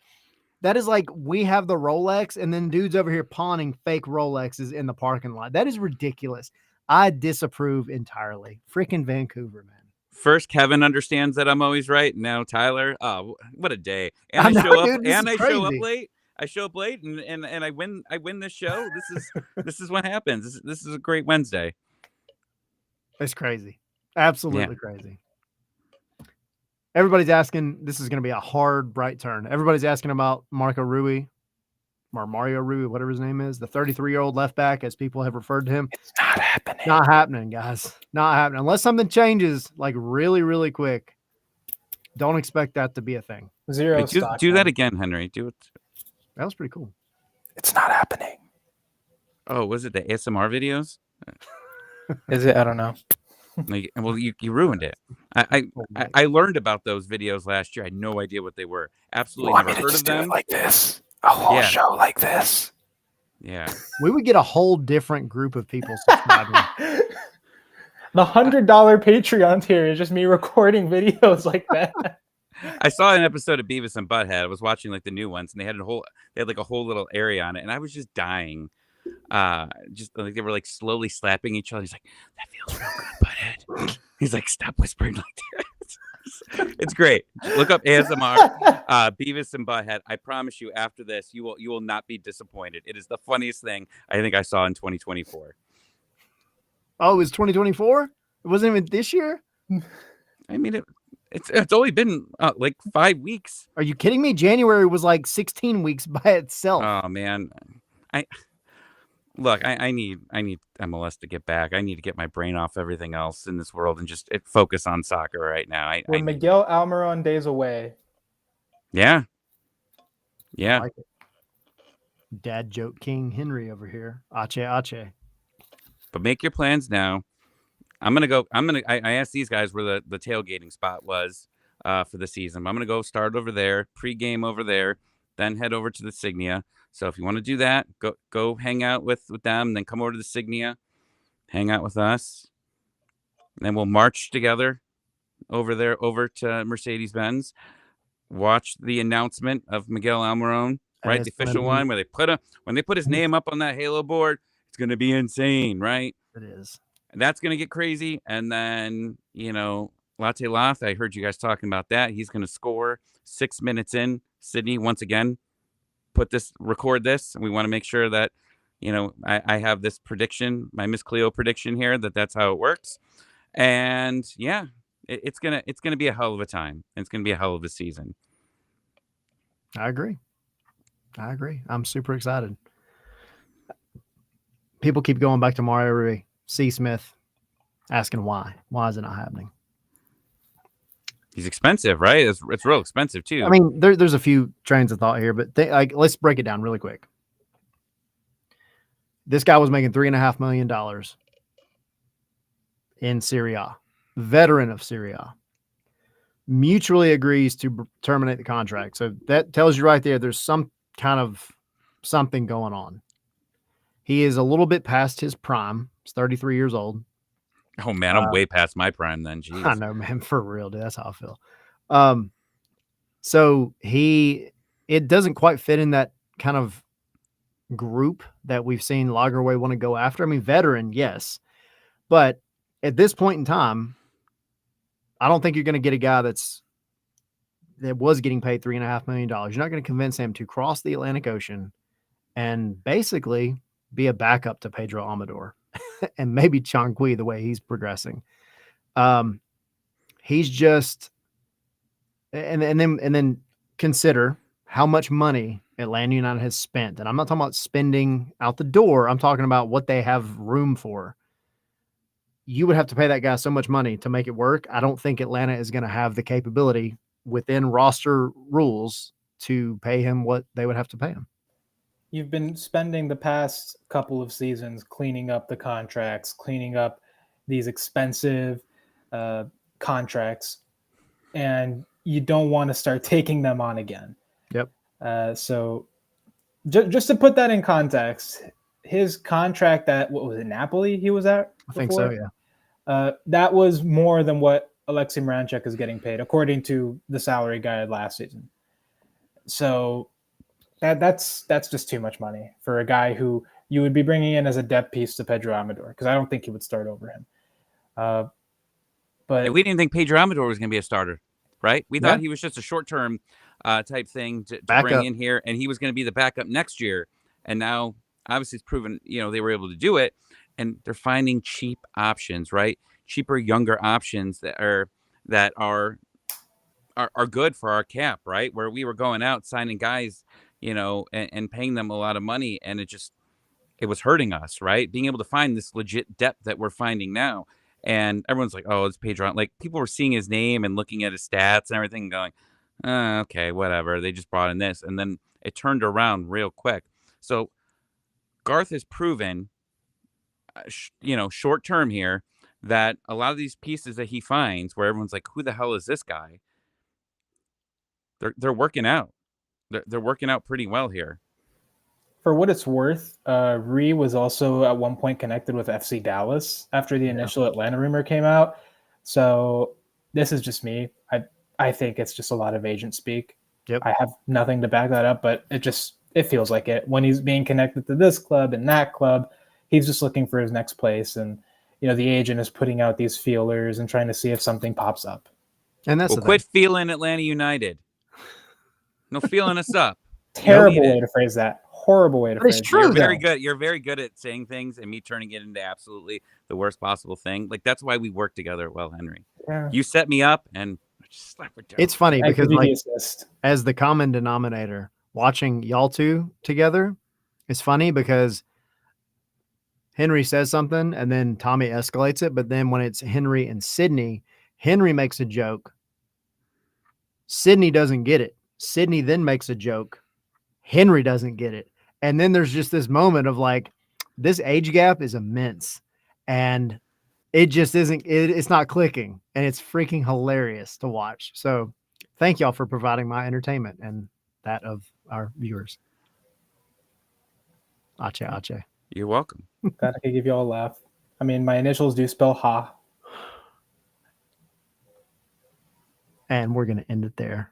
we have the Rolex and then dudes over here pawning fake Rolexes in the parking lot. That is ridiculous. I disapprove entirely. Freaking Vancouver, man. First, Kevin understands that I'm always right. Now Tyler, oh, what a day! And I I know, show up, dude, this and is I show up crazy. late. I show up late, and I win. I win this show. This is what happens. This is a great Wednesday. It's crazy. Absolutely Yeah. crazy. Everybody's asking, this is going to be a hard right turn. Everybody's asking about Marco Rui, or Mario Rui, whatever his name is, the 33-year-old left back, as people have referred to him. It's not happening. Not happening, guys. Not happening. Unless something changes like really, really quick. Don't expect that to be a thing. Zero Do stock. that again, Henry. Do it. That was pretty cool. It's not happening. Oh, was it the ASMR videos? Is it? I don't know. Like, well, you ruined it. I learned about those videos last year. I had no idea what they were. Absolutely never heard of them. Like this, a whole show like this. Yeah. We would get a whole different group of people subscribing. The $100 Patreon tier is just me recording videos like that. I saw an episode of Beavis and Butthead. I was watching like the new ones, and they had like a whole little area on it, and I was just dying. Just like they were like slowly slapping each other. He's like, "That feels real good, Butthead." He's like, "Stop whispering like that." It's great. Look up ASMR, Beavis and Butthead. I promise you, after this, you will not be disappointed. It is the funniest thing I think I saw in 2024. Oh, it was 2024? It wasn't even this year? I mean, it's only been like 5 weeks. Are you kidding me? January was like 16 weeks by itself. Oh man, I need MLS to get back. I need to get my brain off everything else in this world and just focus on soccer right now. We're Miguel Almiron days away. Yeah. I like it. Dad joke King Henry over here. Ache. But make your plans now. I asked these guys where the tailgating spot was for the season. I'm gonna go start over there, pregame over there, then head over to the Signia. So if you want to do that, go hang out with them, then come over to the Signia, hang out with us. And then we'll march together over to Mercedes-Benz, watch the announcement of Miguel Almiron, right? The official one where when they put his name up on that Halo board, it's gonna be insane, right? It is. And that's gonna get crazy. And then, Latte Loth, I heard you guys talking about that. He's gonna score 6 minutes in. Sydney, once again, record this, and we want to make sure that I have this prediction, my Miss Cleo prediction here, that's how it works. And yeah, it's gonna be a hell of a time. It's gonna be a hell of a season. I agree. I'm super excited. People keep going back to Mario Rui, C. Smith, asking why is it not happening? He's expensive, right? It's real expensive too. I mean, there's a few trains of thought here, but let's break it down really quick. This guy was making $3.5 million in Serie A, veteran of Serie A, mutually agrees to terminate the contract. So that tells you right there, there's some kind of something going on. He is a little bit past his prime. He's 33 years old. Oh man, I'm way past my prime then. Jeez. I know, man, for real, dude. That's how I feel. So it doesn't quite fit in that kind of group that we've seen Lagerwey want to go after. I mean, veteran, yes, but at this point in time, I don't think you're going to get a guy that was getting paid $3.5 million. You're not going to convince him to cross the Atlantic Ocean and basically be a backup to Pedro Almodovar and maybe Changqui the way he's progressing. He's just, and then consider how much money Atlanta United has spent. And I'm not talking about spending out the door. I'm talking about what they have room for. You would have to pay that guy so much money to make it work. I don't think Atlanta is going to have the capability within roster rules to pay him what they would have to pay him. You've been spending the past couple of seasons cleaning up the contracts, cleaning up these expensive contracts, and you don't want to start taking them on again. Yep. So just to put that in context, his contract what was it, Napoli he was at before? I think so, yeah. That was more than what Alexei Miranchuk is getting paid, according to the salary guide last season. So that's just too much money for a guy who you would be bringing in as a depth piece to Pedro Amador, because I don't think he would start over him. But and we didn't think Pedro Amador was going to be a starter, right? We thought Yeah. he was just a short-term type thing to Backup. bring in here, and he was going to be the backup next year. And now, obviously, it's proven, they were able to do it, and they're finding cheap options, right? Cheaper, younger options that are good for our cap, right? Where we were going out signing guys, and paying them a lot of money, and it was hurting us, right? Being able to find this legit depth that we're finding now. And everyone's like, oh, it's Pedro. Like, people were seeing his name and looking at his stats and everything and going, okay, whatever. They just brought in this. And then it turned around real quick. So Garth has proven, short term here, that a lot of these pieces that he finds where everyone's like, who the hell is this guy? They're working out. They're working out pretty well here. for what it's worth, Ree was also at one point connected with FC Dallas after the initial Atlanta rumor came out. So this is just me. I think it's just a lot of agent speak. Yep. I have nothing to back that up, but it feels like it. When he's being connected to this club and that club, he's just looking for his next place. And, the agent is putting out these feelers and trying to see if something pops up. And that's Well, quit feeling Atlanta United. No feeling us up. Terrible way to phrase that. Horrible way to phrase it. true. You're very good. You're very good at saying things and me turning it into absolutely the worst possible thing. Like, that's why we work together well, Henry. Yeah. You set me up and I just slap it down. It's funny I because, could be like, the assist. as the common denominator, watching y'all two together is funny because Henry says something and then Tommy escalates it. But then when it's Henry and Sydney, Henry makes a joke. Sydney doesn't get it. Sydney then makes a joke. Henry doesn't get it. And then there's just this moment of like, this age gap is immense. And it just isn't, it's not clicking. And it's freaking hilarious to watch. So thank y'all for providing my entertainment and that of our viewers. Ache. You're welcome. Glad I could give you all a laugh. I mean, my initials do spell ha. And we're going to end it there.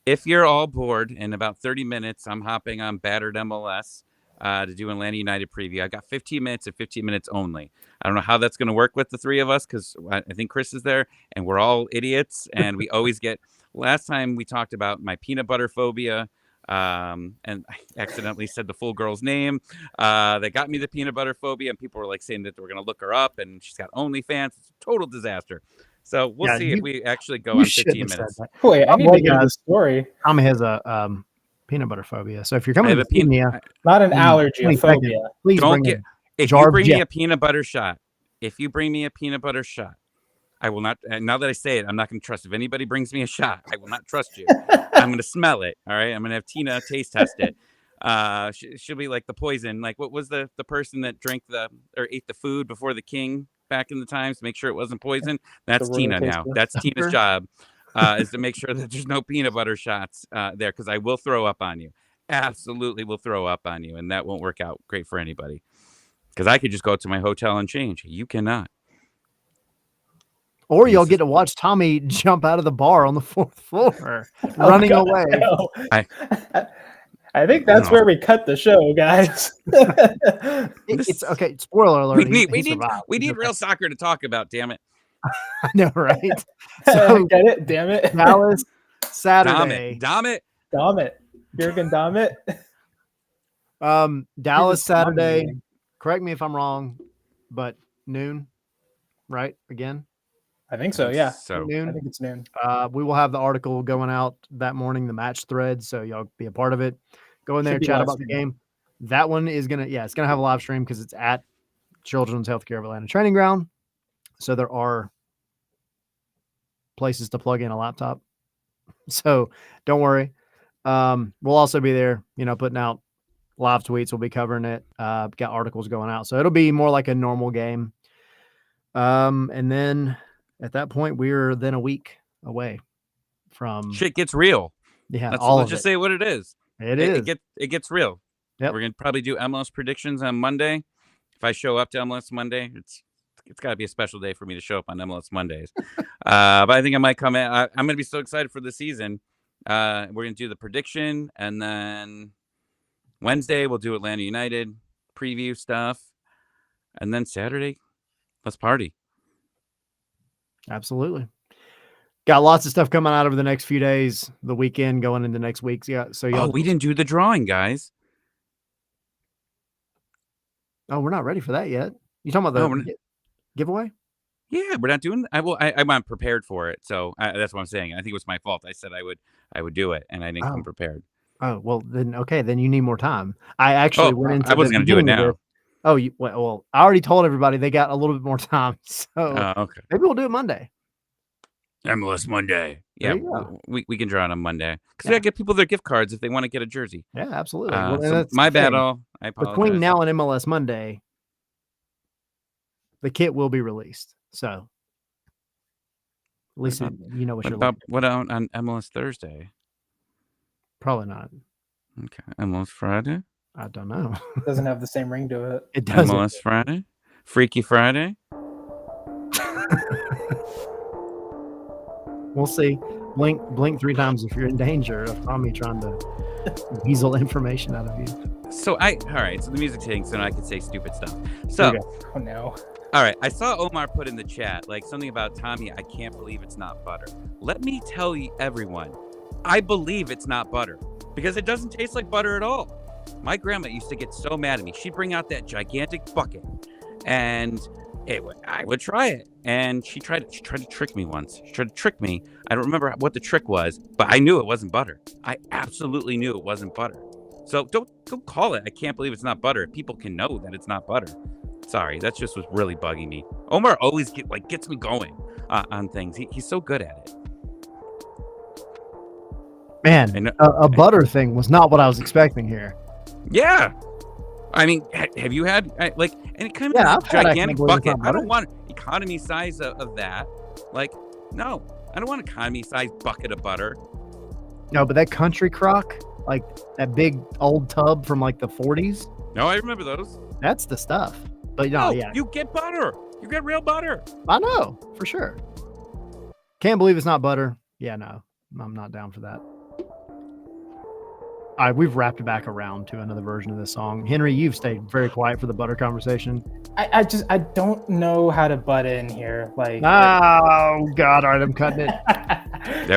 If you're all bored, in about 30 minutes, I'm hopping on Battered MLS to do Atlanta United preview. I got 15 minutes and 15 minutes only. I don't know how that's going to work with the three of us because I think Chris is there and we're all idiots. And we always get, last time we talked about my peanut butter phobia. And I accidentally said the full girl's name. That got me the peanut butter phobia. And people were like saying that they were going to look her up and she's got OnlyFans. It's a total disaster. So we'll see if we actually go on 15 minutes. Wait, I need to get the story. Tommy has a peanut butter phobia. So if you're coming to see me, Not an allergy, a phobia. please Don't bring get. it. If you bring me a peanut butter shot, I will not. Now that I say it, I'm not going to trust. If anybody brings me a shot, I will not trust you. I'm going to smell it. All right. I'm going to have Tina taste test it. She'll be like the poison. Like, what was the person that drank or ate the food before the king back in the times to make sure it wasn't poison? That's Tina now. That's Tina's job, is to make sure that there's no peanut butter shots there, because I will throw up on you. Absolutely will throw up on you, and that won't work out great for anybody. Because I could just go to my hotel and change. You cannot. Or you'll get to watch Tommy jump out of the bar on the 4th floor, running away. No. I think that's where we cut the show, guys. It's okay. Spoiler alert. We need real soccer to talk about. Damn it! I know, right? So Get it? Damn it! Dallas Saturday. Damn it! Jurgen, damn it! Dallas Saturday. Correct me if I'm wrong, but noon, right? Again. I think so. Yeah. So noon. I think it's noon. We will have the article going out that morning, the match thread, so y'all be a part of it. Go in there, Should be chat live about the stream. game. That one is it's gonna have a live stream because it's at Children's Healthcare of Atlanta Training Ground. So there are places to plug in a laptop. So don't worry. We'll also be there, putting out live tweets. We'll be covering it. Got articles going out. So it'll be more like a normal game. And then at that point, we're then a week away from shit gets real. Yeah, let's just say what it is. It gets real. Yep. We're gonna probably do MLS predictions on Monday. If I show up to MLS Monday, it's got to be a special day for me to show up on MLS Mondays. But I think I might come in. I'm going to be so excited for the season. We're going to do the prediction, and then Wednesday we'll do Atlanta United preview stuff, and then Saturday, let's party. Absolutely. Got lots of stuff coming out over the next few days, the weekend going into next week. Yeah. So we didn't do the drawing, guys. Oh, we're not ready for that yet. You talking about the giveaway? Yeah, we're not doing. I'm not prepared for it, so that's what I'm saying. I think it was my fault. I said I would do it, and I didn't come prepared. Oh well, then okay, then you need more time. I actually went into. I wasn't going to do it now. Well, I already told everybody they got a little bit more time, so okay. Maybe we'll do it Monday. MLS Monday. Yeah, we can draw it on Monday because we got to get people their gift cards if they want to get a jersey. Yeah, absolutely. So my bad. I apologize. Between now and MLS Monday, the kit will be released. So at least you know what you're looking at. What on MLS Thursday? Probably not. Okay, MLS Friday. I don't know. It doesn't have the same ring to it. It doesn't. MLS Friday, Freaky Friday. We'll see. Blink 3 times if you're in danger of Tommy trying to weasel information out of you. So all right. So the music's hitting, so now I can say stupid stuff. So, oh no. All right. I saw Omar put in the chat like something about Tommy. I can't believe it's not butter. Let me tell you, everyone, I believe it's not butter because it doesn't taste like butter at all. My grandma used to get so mad at me. She'd bring out that gigantic bucket, and I would try it. And she tried to trick me once. She tried to trick me. I don't remember what the trick was, but I knew it wasn't butter. I absolutely knew it wasn't butter. So don't call it. I can't believe it's not butter. People can know that it's not butter. Sorry, that's just was really bugging me. Omar always gets me going on things. He's so good at it. Man, a butter thing was not what I was expecting here. Yeah. I mean, have you had any kind of gigantic bucket? I don't want economy size of that. Like, no, I don't want economy size bucket of butter. No, but that country crock, like that big old tub from like the 40s. No, I remember those. That's the stuff. But no, yeah. You get butter. You get real butter. I know, for sure. Can't believe it's not butter. Yeah, no, I'm not down for that. All right, we've wrapped back around to another version of this song. Henry, you've stayed very quiet for the butter conversation. I don't know how to butt in here. Oh God, all right, I'm cutting it. There was